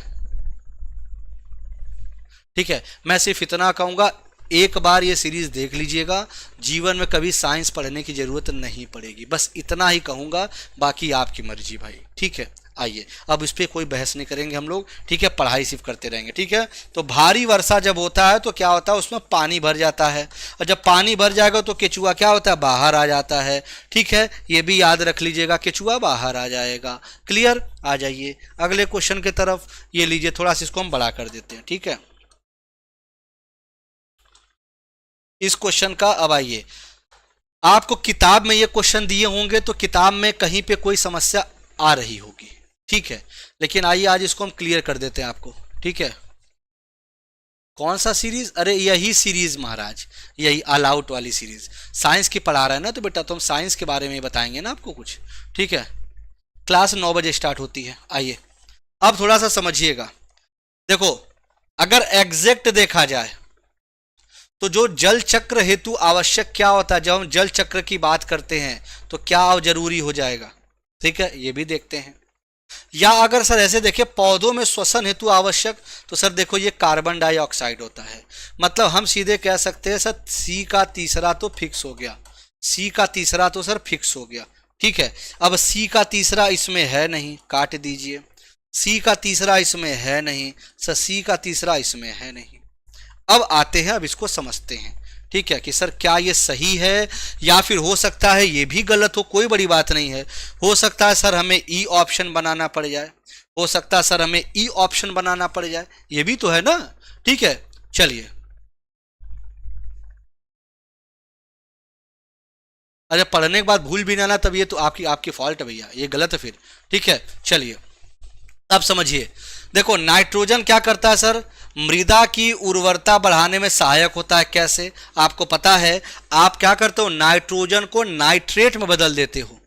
ठीक है, मैं सिर्फ इतना कहूंगा, एक बार ये सीरीज देख लीजिएगा, जीवन में कभी साइंस पढ़ने की जरूरत नहीं पड़ेगी, बस इतना ही कहूंगा, बाकी आपकी मर्जी भाई, ठीक है। आइए अब इस पर कोई बहस नहीं करेंगे हम लोग, ठीक है, पढ़ाई सिर्फ करते रहेंगे, ठीक है। तो भारी वर्षा जब होता है तो क्या होता है, उसमें पानी भर जाता है, और जब पानी भर जाएगा तो केचुआ क्या होता है, बाहर आ जाता है, ठीक है। ये भी याद रख लीजिएगा, केचुआ बाहर आ जाएगा। क्लियर, आ जाइए अगले क्वेश्चन की तरफ। ये लीजिए, थोड़ा सा इसको हम बड़ा कर देते हैं, ठीक है। इस क्वेश्चन का, अब आइए, आपको किताब में ये क्वेश्चन दिए होंगे तो किताब में कहीं पे कोई समस्या आ रही होगी, ठीक है। लेकिन आइए आज इसको हम क्लियर कर देते हैं आपको, ठीक है। कौन सा सीरीज, अरे यही सीरीज महाराज, यही ऑल आउट वाली सीरीज। साइंस की पढ़ा रहा है ना तो बेटा, तो हम साइंस के बारे में ही बताएंगे ना आपको कुछ, ठीक है। क्लास 9 बजे स्टार्ट होती है। आइए अब थोड़ा सा समझिएगा, देखो अगर एग्जैक्ट देखा जाए तो जो जल चक्र हेतु आवश्यक क्या होता है, जब हम जल चक्र की बात करते हैं तो क्या जरूरी हो जाएगा, ठीक है, ये भी देखते हैं। या अगर सर ऐसे देखें, पौधों में श्वसन हेतु आवश्यक, तो सर देखो ये कार्बन डाइऑक्साइड होता है। मतलब हम सीधे कह सकते हैं सर, सी का तीसरा तो फिक्स हो गया, सी का तीसरा तो सर फिक्स हो गया, ठीक है। अब सी का तीसरा इसमें है नहीं, काट दीजिए। सी का तीसरा इसमें है नहीं सर, सी का तीसरा इसमें है नहीं। अब आते हैं, अब इसको समझते हैं, ठीक है, कि सर क्या ये सही है या फिर हो सकता है ये भी गलत हो, कोई बड़ी बात नहीं है। हो सकता है सर हमें ई ऑप्शन बनाना पड़ जाए, हो सकता है सर हमें ई ऑप्शन बनाना पड़ जाए, ये भी तो है ना, ठीक है। चलिए, अरे पढ़ने के बाद भूल भी ना ना, तब ये तो आपकी फॉल्ट है भैया, ये गलत है फिर, ठीक है। चलिए अब समझिए, देखो नाइट्रोजन क्या करता है सर, मृदा की उर्वरता बढ़ाने में सहायक होता है। कैसे, आपको पता है, आप क्या करते हो, नाइट्रोजन को नाइट्रेट में बदल देते हो,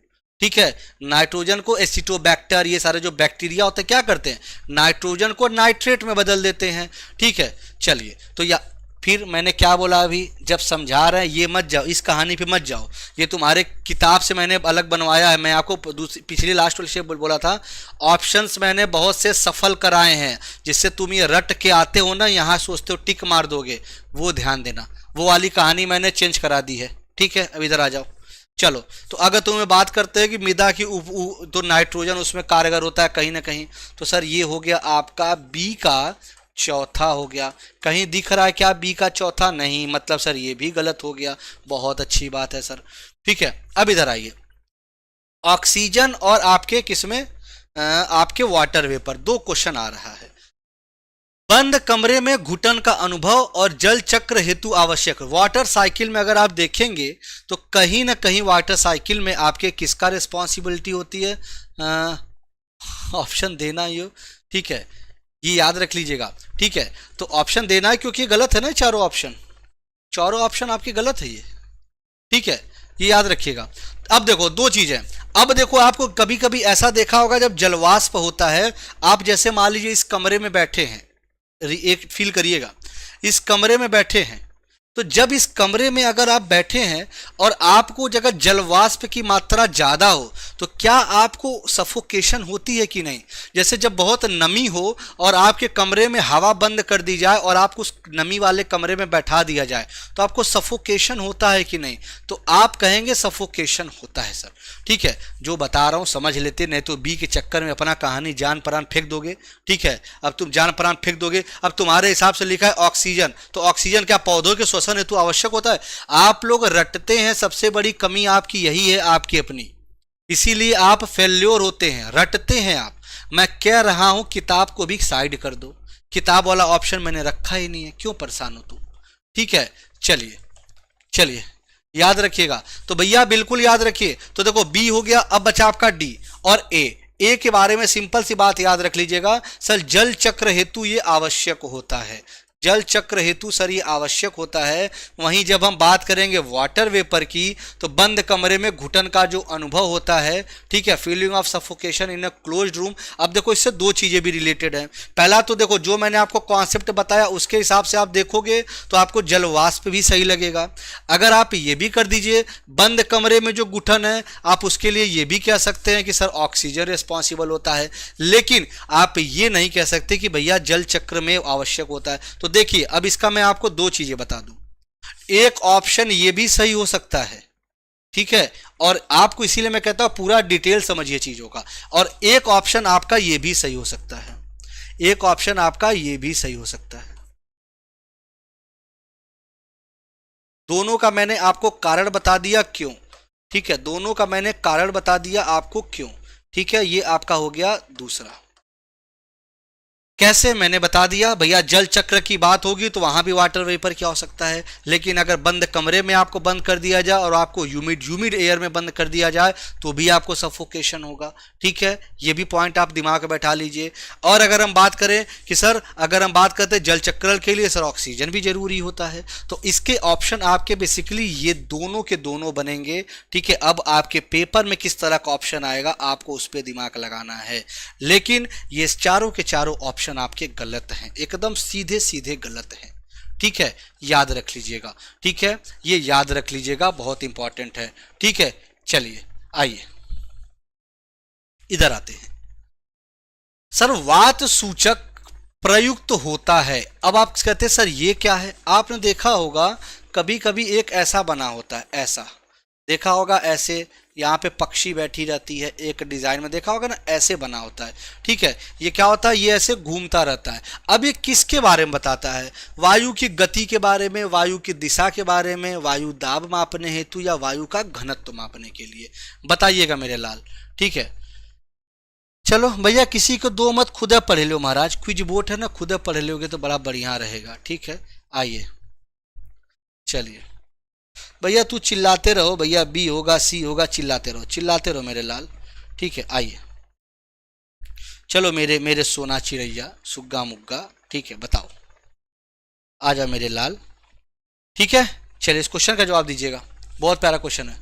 ठीक है। नाइट्रोजन को एसिटोबैक्टर, ये सारे जो बैक्टीरिया होते हैं क्या करते हैं, नाइट्रोजन को नाइट्रेट में बदल देते हैं, ठीक है। चलिए तो या फिर मैंने क्या बोला अभी, जब समझा रहे हैं ये मत जाओ, इस कहानी पे मत जाओ, ये तुम्हारे किताब से मैंने अलग बनवाया है। मैं आपको पिछली लास्ट वाली शेप बोला था, ऑप्शंस मैंने बहुत से सफल कराए हैं, जिससे तुम ये रट के आते हो ना, यहाँ सोचते हो टिक मार दोगे, वो ध्यान देना, वो वाली कहानी मैंने चेंज करा दी है, ठीक है। अब इधर आ जाओ। चलो तो अगर तुम्हें बात करते हैं कि मृदा की तो नाइट्रोजन उसमें कारगर होता है कहीं ना कहीं, तो सर ये हो गया आपका बी का चौथा हो गया। कहीं दिख रहा है क्या बी का चौथा, नहीं, मतलब सर ये भी गलत हो गया। बहुत अच्छी बात है सर, ठीक है। अब इधर आइए, ऑक्सीजन और आपके किसमें, आपके वाटर वेपर, दो क्वेश्चन आ रहा है। बंद कमरे में घुटन का अनुभव और जल चक्र हेतु आवश्यक। वाटर साइकिल में अगर आप देखेंगे तो कहीं ना कहीं वाटर साइकिल में आपके किसका रिस्पॉन्सिबिलिटी होती है, ऑप्शन देना ये, ठीक है। ये याद रख लीजिएगा, ठीक है। तो ऑप्शन देना है क्योंकि गलत है ना, चारों ऑप्शन, चारों ऑप्शन आपके गलत है ये, ठीक है, ये याद रखिएगा। अब देखो दो चीजें, अब देखो आपको कभी कभी ऐसा देखा होगा जब जलवाष्प होता है, आप जैसे मान लीजिए इस कमरे में बैठे हैं, एक फील करिएगा, इस कमरे में बैठे हैं, तो जब इस कमरे में अगर आप बैठे हैं और आपको अगर जलवाष्प की मात्रा ज़्यादा हो तो क्या आपको सफोकेशन होती है कि नहीं। जैसे जब बहुत नमी हो और आपके कमरे में हवा बंद कर दी जाए और आपको उस नमी वाले कमरे में बैठा दिया जाए तो आपको सफोकेशन होता है कि नहीं, तो आप कहेंगे सफोकेशन होता है सर, ठीक है। जो बता रहा हूँ समझ लेते, नहीं तो बी के चक्कर में अपना कहानी जान प्राण फेंक दोगे, ठीक है। अब तुम जान प्राण फेंक दोगे, अब तुम्हारे हिसाब से लिखा है ऑक्सीजन, तो ऑक्सीजन क्या पौधों के श्वसन हेतु आवश्यक होता है। आप लोग रटते हैं, सबसे बड़ी कमी आपकी यही है, आपकी अपनी, इसीलिए आप फेल्योर होते हैं, रटते हैं आप। मैं कह रहा हूं किताब को भी साइड कर दो, किताब वाला ऑप्शन मैंने रखा ही नहीं है, क्यों परेशान हो तुम, ठीक है। चलिए चलिए याद रखिएगा, तो भैया बिल्कुल याद रखिए। तो देखो बी हो गया, अब बचा आपका डी और ए के बारे में सिंपल सी बात याद रख लीजिएगा सर, जल चक्र हेतु ये आवश्यक होता है, जल चक्र हेतु सर ये आवश्यक होता है। वहीं जब हम बात करेंगे वाटर वेपर की तो बंद कमरे में घुटन का जो अनुभव होता है, ठीक है, feeling of suffocation in a closed room. अब देखो इससे दो चीज़ें भी रिलेटेड हैं। पहला तो देखो जो मैंने आपको कॉन्सेप्ट बताया उसके हिसाब से आप देखोगे तो आपको जलवाष्प भी सही लगेगा। अगर आप ये भी कर दीजिए बंद कमरे में जो घुटन है, आप उसके लिए ये भी कह सकते हैं कि सर ऑक्सीजन रिस्पॉन्सिबल होता है, लेकिन आप ये नहीं कह सकते कि भैया जल चक्र में आवश्यक होता है। तो देखिए अब इसका मैं आपको दो चीजें बता दूं, एक ऑप्शन ये भी सही हो सकता है, ठीक है, और आपको इसीलिए मैं कहता हूं पूरा डिटेल समझिए चीजों का, और एक ऑप्शन आपका ये भी सही हो सकता है, एक ऑप्शन आपका ये भी सही हो सकता है। दोनों का मैंने आपको कारण बता दिया क्यों, ठीक है, दोनों का मैंने कारण बता दिया आपको क्यों, ठीक है। ये आपका हो गया दूसरा। कैसे मैंने बता दिया भैया, जल चक्र की बात होगी तो वहां भी वाटर वेपर क्या हो सकता है, लेकिन अगर बंद कमरे में आपको बंद कर दिया जाए और आपको ह्यूमिड एयर में बंद कर दिया जाए तो भी आपको सफोकेशन होगा, ठीक है। ये भी पॉइंट आप दिमाग में बैठा लीजिए। और अगर हम बात करें कि सर अगर हम बात करते हैं जल चक्र के लिए सर ऑक्सीजन भी जरूरी होता है, तो इसके ऑप्शन आपके बेसिकली ये दोनों के दोनों बनेंगे, ठीक है। अब आपके पेपर में किस तरह का ऑप्शन आएगा आपको उस पर दिमाग लगाना है, लेकिन ये चारों के चारों ऑप्शन आपके गलत हैं, एकदम सीधे सीधे गलत हैं, ठीक है, याद रख लीजिएगा, ठीक है, ये याद रख लीजिएगा, बहुत इंपॉर्टेंट है, ठीक है। चलिए आइए इधर आते हैं। सर वात सूचक प्रयुक्त होता है, अब आप कहते हैं सर ये क्या है। आपने देखा होगा कभी कभी एक ऐसा बना होता है, ऐसा देखा होगा, ऐसे यहाँ पे पक्षी बैठी रहती है, एक डिजाइन में देखा होगा ना, ऐसे बना होता है, ठीक है। ये क्या होता है, ये ऐसे घूमता रहता है। अब ये किसके बारे में बताता है, वायु की गति के बारे में, वायु की दिशा के बारे में, वायु दाब मापने हेतु या वायु का घनत्व मापने के लिए, बताइएगा मेरे लाल, ठीक है। चलो भैया किसी को दो मत, खुद पढ़ लो महाराज, क्विज बोर्ड है ना, खुद पढ़ लोगे तो बड़ा बढ़िया रहेगा, ठीक है। आइए चलिए भैया तू चिल्लाते रहो, भैया बी होगा सी होगा, चिल्लाते रहो मेरे लाल, ठीक है। आइए चलो मेरे मेरे सोना चिड़ैया सुग्गा मुग्गा, ठीक है, बताओ, आ जाओ मेरे लाल, ठीक है। चलिए इस क्वेश्चन का जवाब दीजिएगा, बहुत प्यारा क्वेश्चन है।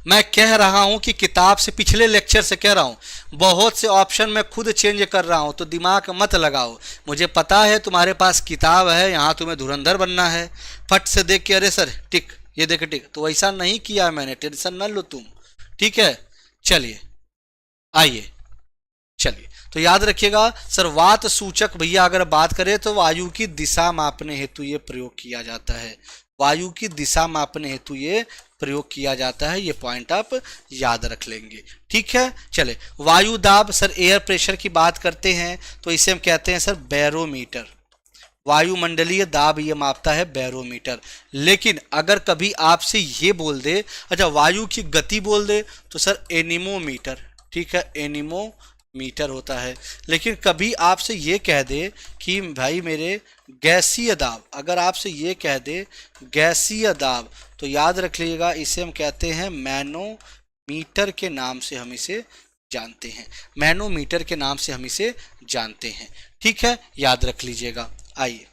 मैं कह रहा हूं कि किताब से, पिछले लेक्चर से कह रहा हूं, बहुत से ऑप्शन मैं खुद चेंज कर रहा हूं, तो दिमाग मत लगाओ। मुझे पता है तुम्हारे पास किताब है, यहां तुम्हें धुरंधर बनना है, फट से देख के अरे सर टिक, ये देखे टिक, तो वैसा नहीं किया मैंने, टेंशन न लो तुम, ठीक है। चलिए आइए चलिए, तो याद रखिएगा सर वात सूचक भैया अगर बात करें तो वायु की दिशा मापने हेतु ये प्रयोग किया जाता है, वायु की दिशा मापने हेतु ये प्रयोग किया जाता है, ये पॉइंट आप याद रख लेंगे, ठीक है। चले वायु दाब, सर एयर प्रेशर की बात करते हैं तो इसे हम कहते हैं सर बैरोमीटर, वायुमंडलीय दाब ये मापता है बैरोमीटर। लेकिन अगर कभी आपसे ये बोल दे, अच्छा वायु की गति बोल दे, तो सर एनीमोमीटर, ठीक है, एनीमोमीटर होता है। लेकिन कभी आपसे ये कह दे कि भाई मेरे गैसीय दाब, अगर आपसे ये कह दे गैसीय दाब, तो याद रख लीजिएगा इसे हम कहते हैं मैनोमीटर के नाम से हम इसे जानते हैं, मैनोमीटर के नाम से हम इसे जानते हैं। ठीक है, याद रख लीजिएगा। आइए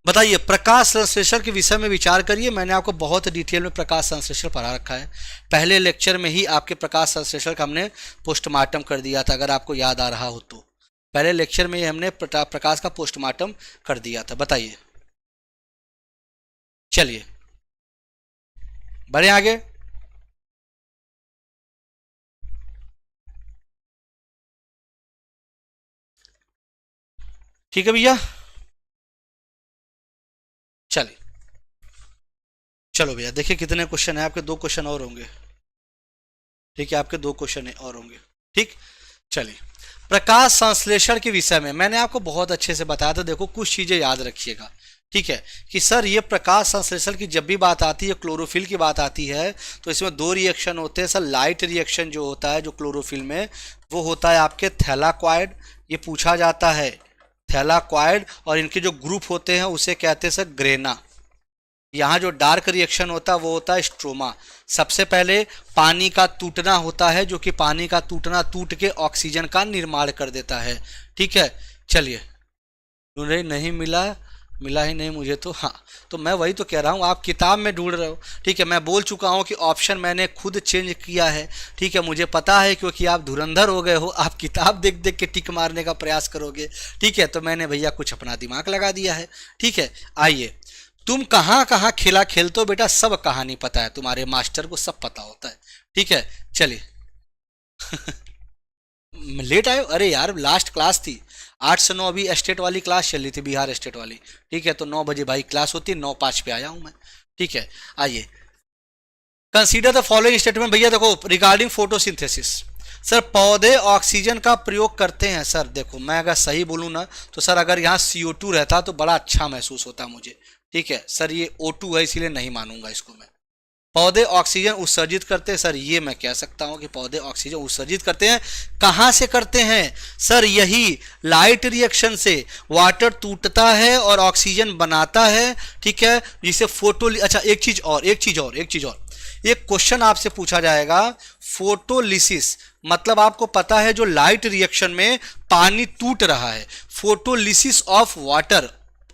बताइए, प्रकाश संश्लेषण के विषय में विचार करिए। मैंने आपको बहुत डिटेल में प्रकाश संश्लेषण पढ़ा रखा है, पहले लेक्चर में ही आपके प्रकाश संश्लेषण का हमने पोस्टमार्टम कर दिया था, अगर आपको याद आ रहा हो तो। पहले लेक्चर में ही हमने प्रकाश का पोस्टमार्टम कर दिया था। बताइए, चलिए बढ़े आगे। ठीक है भैया, चलिए चलो भैया, देखिए कितने क्वेश्चन है आपके, 2 क्वेश्चन और होंगे। ठीक है, आपके 2 क्वेश्चन और होंगे। ठीक, चलिए प्रकाश संश्लेषण के विषय में मैंने आपको बहुत अच्छे से बताया था। देखो कुछ चीजें याद रखिएगा। ठीक है, कि सर ये प्रकाश संश्लेषण की जब भी बात आती है, क्लोरोफिल की बात आती है, तो इसमें 2 रिएक्शन होते हैं सर। लाइट रिएक्शन जो होता है जो क्लोरोफिल में, वो होता है आपके थैलाक्वाइड, ये पूछा जाता है थैलाक्वाइड, और इनके जो ग्रुप होते हैं उसे कहते हैं सर ग्रेना। यहाँ जो डार्क रिएक्शन होता है वो होता है स्ट्रोमा। सबसे पहले पानी का टूटना होता है, जो कि पानी का टूटना टूट के ऑक्सीजन का निर्माण कर देता है। ठीक है, चलिए नहीं मिला ही नहीं मुझे तो। हाँ, तो मैं वही तो कह रहा हूँ, आप किताब में ढूंढ रहे हो। ठीक है, मैं बोल चुका हूँ कि ऑप्शन मैंने खुद चेंज किया है। ठीक है, मुझे पता है, क्योंकि आप धुरंधर हो गए हो, आप किताब देख देख के टिक मारने का प्रयास करोगे। ठीक है, तो मैंने भैया कुछ अपना दिमाग लगा दिया है। ठीक है, आइए, तुम कहाँ कहाँ खेला खेलते हो बेटा, सब कहानी पता है, तुम्हारे मास्टर को सब पता होता है। ठीक है, चलिए लेट आए? अरे यार लास्ट क्लास थी 8 से 9, अभी स्टेट वाली क्लास चल रही थी, बिहार स्टेट वाली। ठीक है, तो 9 बजे भाई क्लास होती है, 9:05 पे आया हूं मैं। ठीक है, आइए, कंसीडर द फॉलोइंग स्टेटमेंट। भैया देखो, रिगार्डिंग फोटोसिंथेसिस, सर पौधे ऑक्सीजन का प्रयोग करते हैं। सर देखो, मैं अगर सही बोलूँ ना तो सर, अगर यहाँ CO2 रहता तो बड़ा अच्छा महसूस होता मुझे। ठीक है सर, ये O2 है, इसीलिए नहीं मानूंगा इसको मैं। पौधे ऑक्सीजन उत्सर्जित करते हैं, सर ये मैं कह सकता हूं कि पौधे ऑक्सीजन उत्सर्जित करते हैं। कहां से करते हैं सर? यही लाइट रिएक्शन से वाटर टूटता है और ऑक्सीजन बनाता है। ठीक है, जिसे फोटो, अच्छा एक चीज और एक क्वेश्चन आपसे पूछा जाएगा, फोटोलिसिस मतलब आपको पता है जो लाइट रिएक्शन में पानी टूट रहा है, फोटोलिसिस ऑफ वाटर,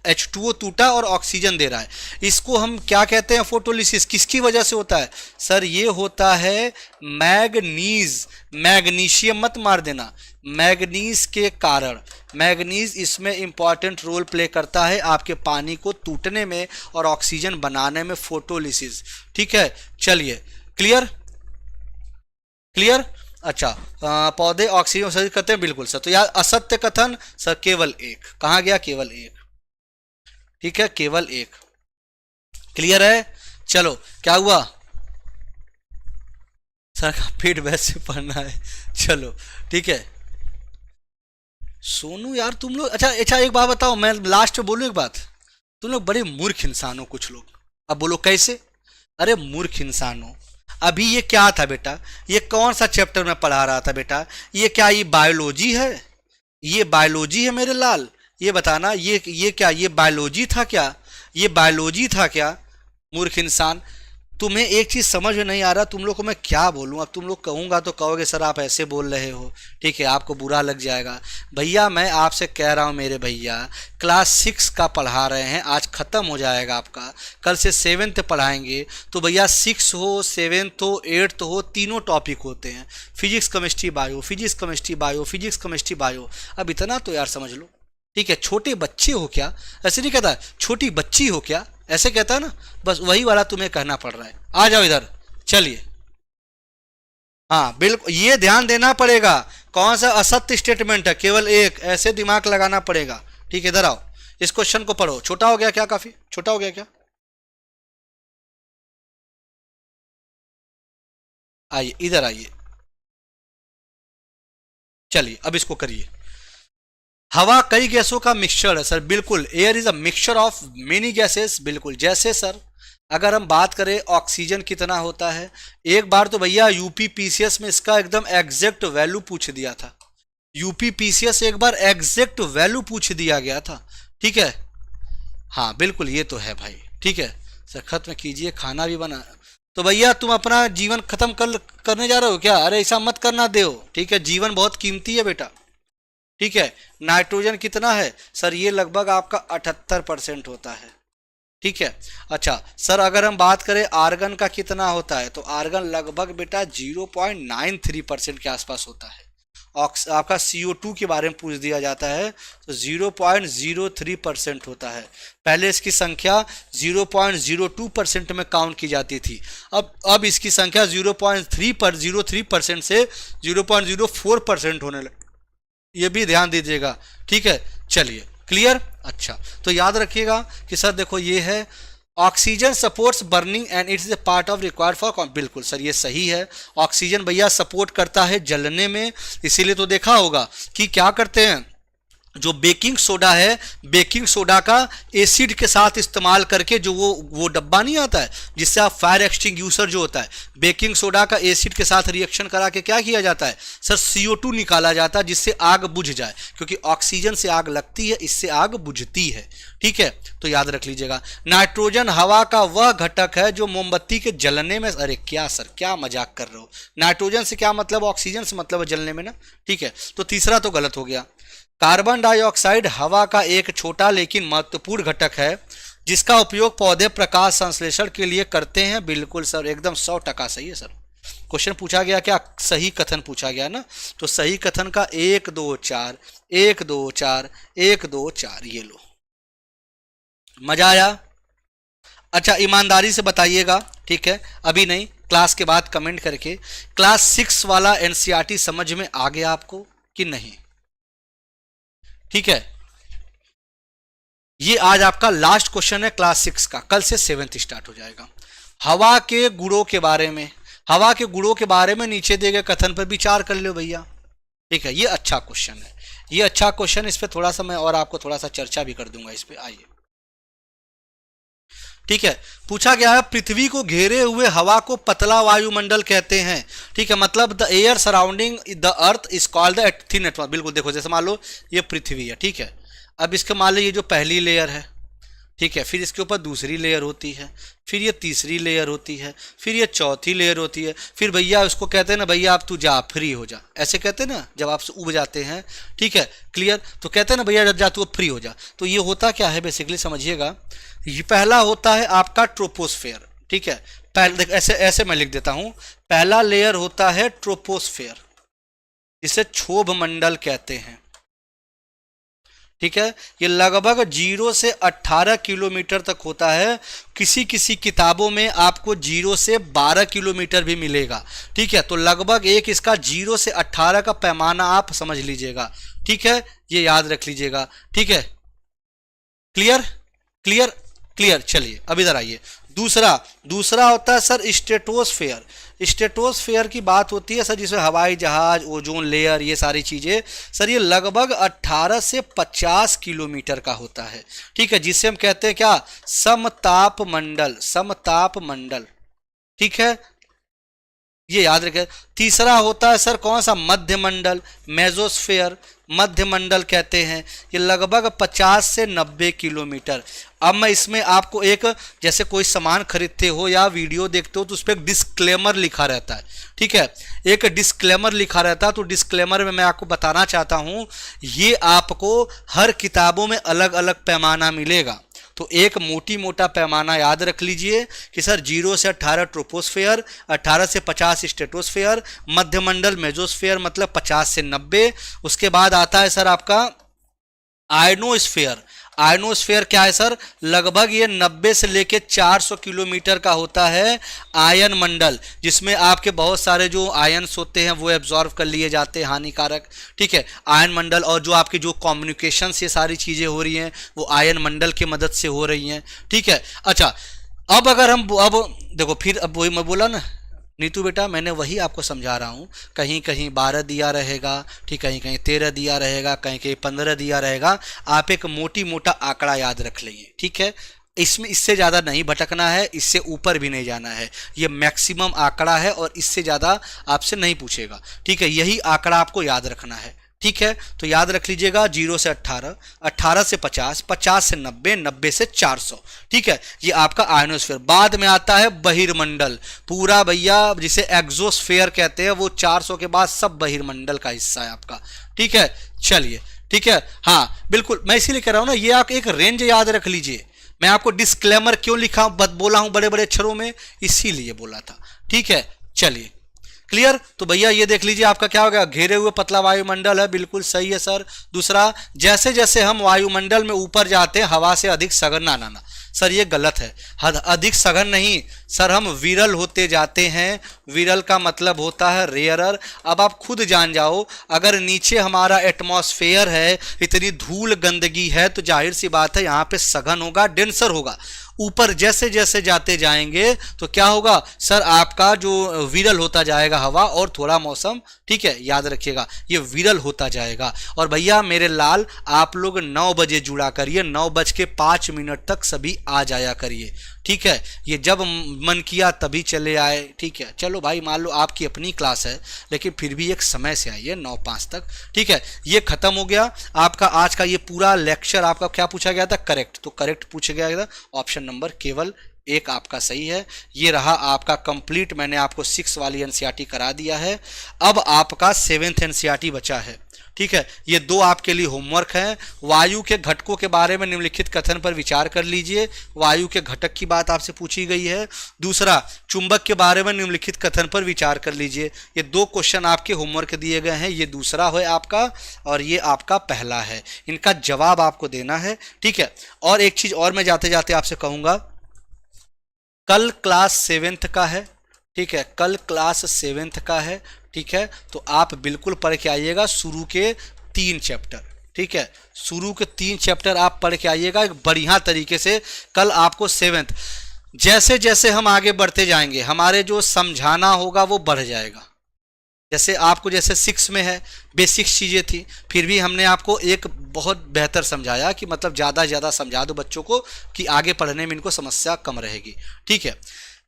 H2O टूटा और ऑक्सीजन दे रहा है, इसको हम क्या कहते हैं? फोटोलिसिस। किसकी वजह से होता है सर? ये होता है मैग्नीशियम मत मार देना, मैग्नीज के कारण। मैग्नीज इसमें इंपॉर्टेंट रोल प्ले करता है आपके पानी को टूटने में और ऑक्सीजन बनाने में, फोटोलिसिस। ठीक है, चलिए क्लियर। अच्छा, पौधे ऑक्सीजन उत्सर्जित करते हैं, बिल्कुल सर। तो यार असत्य कथन सर, केवल एक। कहाँ गया? केवल एक। ठीक है, केवल एक। क्लियर है? चलो, क्या हुआ सर? पेट वैसे पढ़ना है, चलो ठीक है। सोनू यार तुम लोग, अच्छा एक बात बताओ, मैं लास्ट में बोलूं एक बात, तुम लोग बड़े मूर्ख इंसान हो कुछ लोग। अब बोलो कैसे? अरे मूर्ख इंसान हो। अभी ये क्या था बेटा? ये कौन सा चैप्टर में पढ़ा रहा था बेटा? ये क्या, ये बायोलॉजी है? ये बायोलॉजी है मेरे लाल? ये बताना, ये क्या, ये बायोलॉजी था क्या? ये बायोलॉजी था क्या? मूर्ख इंसान, तुम्हें एक चीज समझ में नहीं आ रहा, तुम लोग को मैं क्या बोलूं? अब तुम लोग कहूंगा तो कहोगे सर आप ऐसे बोल रहे हो। ठीक है, आपको बुरा लग जाएगा। भैया मैं आपसे कह रहा हूं मेरे भैया, क्लास 6 का पढ़ा रहे हैं, आज खत्म हो जाएगा आपका, कल से 7th पढ़ाएंगे। तो भैया 6 हो, 7th हो, 8th हो, तीनों टॉपिक होते हैं, physics chemistry bio, physics chemistry bio, physics chemistry bio. अब इतना तो यार समझ लो। ठीक है, छोटे बच्चे हो क्या? ऐसे नहीं कहता, छोटी बच्ची हो क्या, ऐसे कहता है ना, बस वही वाला तुम्हें कहना पड़ रहा है। आ जाओ इधर, चलिए। हाँ बिल्कुल, ये ध्यान देना पड़ेगा, कौन सा असत्य स्टेटमेंट है, केवल एक, ऐसे दिमाग लगाना पड़ेगा। ठीक है, इधर आओ, इस क्वेश्चन को पढ़ो। छोटा हो गया क्या? काफी छोटा हो गया क्या? आइए इधर आइए, चलिए अब इसको करिए। हवा कई गैसों का मिक्सचर है सर, बिल्कुल। Air is a mixture of many gases, बिल्कुल। जैसे सर अगर हम बात करें ऑक्सीजन कितना होता है, एक बार तो भैया यूपीपीसीएस में इसका एकदम एग्जैक्ट वैल्यू पूछ दिया था। यूपीपीसीएस एक बार एग्जैक्ट वैल्यू पूछ दिया गया था। ठीक है, हाँ बिल्कुल, ये तो है भाई। ठीक है सर, खत्म कीजिए, खाना भी बना। तो भैया तुम अपना जीवन खत्म करने जा रहे हो क्या? अरे ऐसा मत करना दो, ठीक है, जीवन बहुत कीमती है बेटा, ठीक है। नाइट्रोजन कितना है सर? ये लगभग आपका 78% होता है, ठीक है। अच्छा सर, अगर हम बात करें आर्गन का कितना होता है, तो आर्गन लगभग बेटा 0.93% के आसपास होता है। आपका CO2 के बारे में पूछ दिया जाता है तो 0.03% होता है। पहले इसकी संख्या 0.02% में काउंट की जाती थी, अब इसकी संख्या 0.03% से 0.04% होने लगी। ये भी ध्यान दीजिएगा, ठीक है। चलिए क्लियर। अच्छा तो याद रखिएगा कि सर देखो ये है oxygen supports burning and it's a part of required for, बिल्कुल सर ये सही है। ऑक्सीजन भैया सपोर्ट करता है जलने में, इसीलिए तो देखा होगा कि क्या करते हैं, जो बेकिंग सोडा है, बेकिंग सोडा का एसिड के साथ इस्तेमाल करके जो वो डब्बा नहीं आता है जिससे आप फायर एक्सटिंग्विशर जो होता है, बेकिंग सोडा का एसिड के साथ रिएक्शन करा के क्या किया जाता है सर, CO2 निकाला जाता है जिससे आग बुझ जाए, क्योंकि ऑक्सीजन से आग लगती है, इससे आग बुझती है, ठीक है। तो याद रख लीजिएगा नाइट्रोजन हवा का वह घटक है जो मोमबत्ती के जलने में, अरे क्या सर क्या मजाक कर रहे हो, नाइट्रोजन से क्या मतलब, ऑक्सीजन से मतलब है जलने में ना, ठीक है। तो तीसरा तो गलत हो गया। कार्बन डाइऑक्साइड हवा का एक छोटा लेकिन महत्वपूर्ण घटक है जिसका उपयोग पौधे प्रकाश संश्लेषण के लिए करते हैं, बिल्कुल सर एकदम 100% सही है सर। क्वेश्चन पूछा गया क्या, सही कथन पूछा गया ना, तो सही कथन का 1 2 4 1 2 4 1 2 4, ये लो, मजा आया। अच्छा ईमानदारी से बताइएगा, ठीक है, अभी नहीं, क्लास के बाद कमेंट करके, क्लास 6 वाला NCERT समझ में आ गया आपको कि नहीं, ठीक है। ये आज आपका लास्ट क्वेश्चन है क्लास 6 का, कल से 7th स्टार्ट हो जाएगा। हवा के गुणों के बारे में, हवा के गुणों के बारे में नीचे दिए गए कथन पर विचार कर लो भैया, ठीक है। ये अच्छा क्वेश्चन है, ये अच्छा क्वेश्चन, इस पे थोड़ा सा मैं और आपको थोड़ा सा चर्चा भी कर दूंगा इस पे, आइए, ठीक है। पूछा गया है पृथ्वी को घेरे हुए हवा को पतला वायुमंडल कहते हैं, ठीक है, मतलब the air surrounding the earth is called the thin atmosphere, बिल्कुल। देखो जैसे मान लो ये पृथ्वी है, ठीक है, अब इसके मान लो ये जो पहली लेयर है, ठीक है, फिर इसके ऊपर दूसरी लेयर होती है, फिर ये तीसरी लेयर होती है, फिर ये चौथी लेयर होती है, फिर भैया उसको कहते हैं ना, भैया आप तू जा फ्री हो जा, ऐसे कहते हैं ना जब आप उब जाते हैं, ठीक है, क्लियर। तो कहते हैं ना भैया जा तू फ्री हो जा, तो ये होता क्या है बेसिकली समझिएगा, ये पहला होता है आपका ट्रोपोस्फेयर, ठीक है, पहले ऐसे ऐसे मैं लिख देता हूं, पहला लेयर होता है ट्रोपोस्फेयर जिसे क्षोभ मंडल कहते हैं, ठीक है। ये लगभग 0 से 18 किलोमीटर तक होता है, किसी किसी किताबों में आपको 0 से 12 किलोमीटर भी मिलेगा, ठीक है। तो लगभग एक इसका 0 से 18 का पैमाना आप समझ लीजिएगा, ठीक है, ये याद रख लीजिएगा, ठीक है, क्लियर क्लियर क्लियर। चलिए अब इधर आइए, दूसरा होता है सर स्ट्रेटोस्फेयर। स्ट्रेटोस्फेयर की बात होती है सर जिसमें हवाई जहाज, ओजोन लेयर, ये सारी चीजें, सर ये लगभग 18 से 50 किलोमीटर का होता है, ठीक है, जिसे हम कहते हैं क्या, समताप मंडल, समताप मंडल, ठीक है, ये याद रखें। तीसरा होता है सर कौन सा, मध्य मंडल, मेजोस्फेयर, मध्य मंडल कहते हैं, ये लगभग 50 से 90 किलोमीटर। अब मैं इसमें आपको एक, जैसे कोई सामान खरीदते हो या वीडियो देखते हो तो उस पर एक डिस्क्लेमर लिखा रहता है, ठीक है, एक डिस्क्लेमर लिखा रहता है, तो डिस्क्लेमर में मैं आपको बताना चाहता हूं ये आपको हर किताबों में अलग अलग पैमाना मिलेगा, तो एक मोटी मोटा पैमाना याद रख लीजिए कि सर 0 से 18 ट्रोपोस्फेयर, 18 से 50 स्ट्रेटोस्फेयर, मध्यमंडल मेजोस्फेयर मतलब 50 से 90, उसके बाद आता है सर आपका आयनोस्फेयर। आयनोस्फेयर क्या है सर, लगभग ये 90 से लेके 400 किलोमीटर का होता है आयन मंडल, जिसमें आपके बहुत सारे जो आयन्स होते हैं वो एब्जॉर्व कर लिए जाते हैं हानिकारक, ठीक है, आयन मंडल, और जो आपकी जो कम्युनिकेशन से सारी चीज़ें हो रही हैं वो आयन मंडल की मदद से हो रही हैं, ठीक है। अच्छा अब अगर हम अब देखो, फिर अब वही मैं बोला ना नीतू बेटा, मैंने वही आपको समझा रहा हूँ, कहीं कहीं 12 दिया रहेगा, ठीक, कहीं कहीं 13 दिया रहेगा, कहीं कहीं 15 दिया रहेगा, आप एक मोटी मोटा आंकड़ा याद रख लीजिए, ठीक है, इसमें इससे ज़्यादा नहीं भटकना है, इससे ऊपर भी नहीं जाना है, ये मैक्सिमम आंकड़ा है और इससे ज़्यादा आपसे नहीं पूछेगा, ठीक है, यही आंकड़ा आपको याद रखना है, ठीक है, तो याद रख लीजिएगा 0 से 18, 18 से 50, 50 से 90, 90 से 400। ठीक है, ये आपका आयनोस्फीयर। बाद में आता है बहिर्मंडल, पूरा भैया जिसे एक्सोस्फीयर कहते हैं, वो 400 के बाद सब बहिर्मंडल का हिस्सा है आपका। ठीक है, चलिए, ठीक है, हाँ बिल्कुल, मैं इसीलिए कह रहा हूं ना, ये आप एक रेंज याद रख लीजिए। मैं आपको डिस्क्लेमर क्यों लिखा बोला हूं बड़े बड़े अक्षरों में, इसीलिए बोला था। ठीक है, चलिए, क्लियर। तो भैया ये देख लीजिए आपका क्या हो गया, घेरे हुए पतला वायुमंडल है, बिल्कुल सही है सर। दूसरा, जैसे जैसे हम वायुमंडल में ऊपर जाते हैं हवा से अधिक सघन, ना सर ये गलत है, अधिक सघन नहीं सर, हम विरल होते जाते हैं। विरल का मतलब होता है रेयरर। अब आप खुद जान जाओ, अगर नीचे हमारा एटमॉस्फेयर है, इतनी धूल गंदगी है, तो जाहिर सी बात है यहाँ पे सघन होगा, डेंसर होगा। ऊपर जैसे जैसे जाते जाएंगे तो क्या होगा सर, आपका जो विरल होता जाएगा हवा, और थोड़ा मौसम, ठीक है, याद रखिएगा ये विरल होता जाएगा। और भैया मेरे लाल, आप लोग 9 बजे जुड़ा करिए, 9:05 तक सभी आ जाया करिए। ठीक है, ये जब मन किया तभी चले आए। ठीक है, चलो भाई मान लो आपकी अपनी क्लास है, लेकिन फिर भी एक समय से आइए 9:05 तक। ठीक है, ये खत्म हो गया आपका आज का ये पूरा लेक्चर। आपका क्या पूछा गया था, करेक्ट, तो करेक्ट पूछा गया था, ऑप्शन नंबर केवल एक आपका सही है। ये रहा आपका कंप्लीट, मैंने आपको 6 वाली एनसीईआरटी करा दिया है। अब आपका 7th एनसीईआरटी बचा है। ठीक है, ये 2 आपके लिए होमवर्क है। वायु के घटकों के बारे में निम्नलिखित कथन पर विचार कर लीजिए। वायु के घटक की बात आपसे पूछी गई है। दूसरा, चुंबक के बारे में निम्नलिखित कथन पर विचार कर लीजिए। ये 2 क्वेश्चन आपके होमवर्क दिए गए हैं, ये दूसरा है आपका और ये आपका पहला है। इनका जवाब आपको देना है। ठीक है, और एक चीज और मैं जाते जाते आपसे कहूंगा, कल क्लास 7th का है। ठीक है, कल क्लास 7th का है। ठीक है, तो आप बिल्कुल पढ़ के आइएगा शुरू के 3 चैप्टर। ठीक है, शुरू के 3 चैप्टर आप पढ़ के आइएगा एक बढ़िया तरीके से। कल आपको 7th, जैसे जैसे हम आगे बढ़ते जाएंगे हमारे जो समझाना होगा वो बढ़ जाएगा। जैसे आपको जैसे 6 में है बेसिक चीज़ें थी, फिर भी हमने आपको एक बहुत बेहतर समझाया कि मतलब ज़्यादा से ज़्यादा समझा दो बच्चों को कि आगे पढ़ने में इनको समस्या कम रहेगी। ठीक है,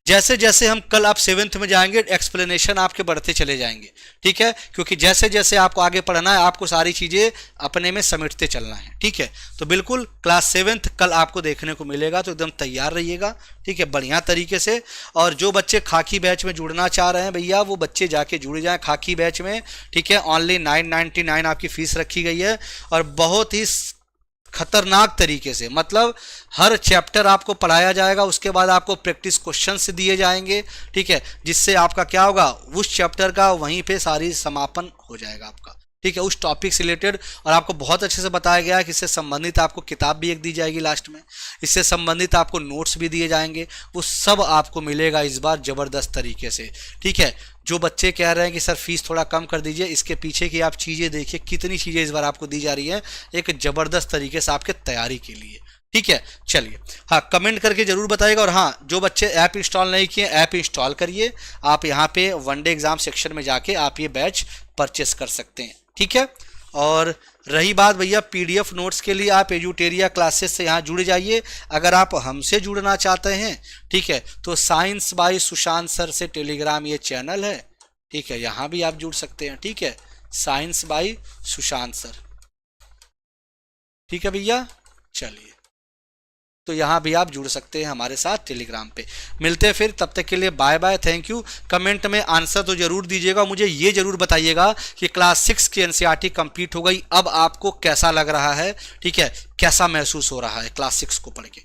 जैसे जैसे हम कल आप 7th में जाएंगे एक्सप्लेनेशन आपके बढ़ते चले जाएंगे। ठीक है, क्योंकि जैसे जैसे आपको आगे पढ़ना है आपको सारी चीज़ें अपने में समेटते चलना है। ठीक है, तो बिल्कुल क्लास 7th कल आपको देखने को मिलेगा, तो एकदम तैयार रहिएगा। ठीक है, बढ़िया तरीके से। और जो बच्चे खाकी बैच में जुड़ना चाह रहे हैं भैया, वो बच्चे जाके जुड़ जाएं खाकी बैच में। ठीक है, ऑनली 999 आपकी फीस रखी गई है और बहुत ही खतरनाक तरीके से, मतलब हर चैप्टर आपको पढ़ाया जाएगा, उसके बाद आपको प्रैक्टिस क्वेश्चंस दिए जाएंगे। ठीक है, जिससे आपका क्या होगा, उस चैप्टर का वहीं पे सारी समापन हो जाएगा आपका। ठीक है, उस टॉपिक से रिलेटेड। और आपको बहुत अच्छे से बताया गया है कि इससे संबंधित आपको किताब भी एक दी जाएगी लास्ट में, इससे संबंधित आपको नोट्स भी दिए जाएंगे, वो सब आपको मिलेगा इस बार ज़बरदस्त तरीके से। ठीक है, जो बच्चे कह रहे हैं कि सर फीस थोड़ा कम कर दीजिए, इसके पीछे की आप चीज़ें देखिए, कितनी चीज़ें इस बार आपको दी जा रही हैं एक ज़बरदस्त तरीके से आपके तैयारी के लिए। ठीक है, चलिए, हाँ कमेंट करके जरूर बताइएगा। और हाँ, जो बच्चे ऐप इंस्टॉल नहीं किए ऐप इंस्टॉल करिए। आप यहाँ पे वनडे एग्जाम सेक्शन में जाके आप ये बैच परचेस कर सकते हैं। ठीक है, और रही बात भैया पीडीएफ नोट्स के लिए, आप एजुटेरिया क्लासेस से यहाँ जुड़ जाइए। अगर आप हमसे जुड़ना चाहते हैं, ठीक है, तो साइंस बाय सुशांत सर से टेलीग्राम ये चैनल है। ठीक है, यहाँ भी आप जुड़ सकते हैं। ठीक है, साइंस बाय सुशांत सर। ठीक है भैया, चलिए, तो यहाँ भी आप जुड़ सकते हैं हमारे साथ टेलीग्राम पे। मिलते हैं फिर, तब तक के लिए bye bye, thank you. Comment में आंसर तो जरूर दीजिएगा, मुझे ये जरूर बताइएगा कि क्लास 6 की एनसीईआरटी कंप्लीट हो गई, अब आपको कैसा लग रहा है। ठीक है, कैसा महसूस हो रहा है क्लास 6 को पढ़ के।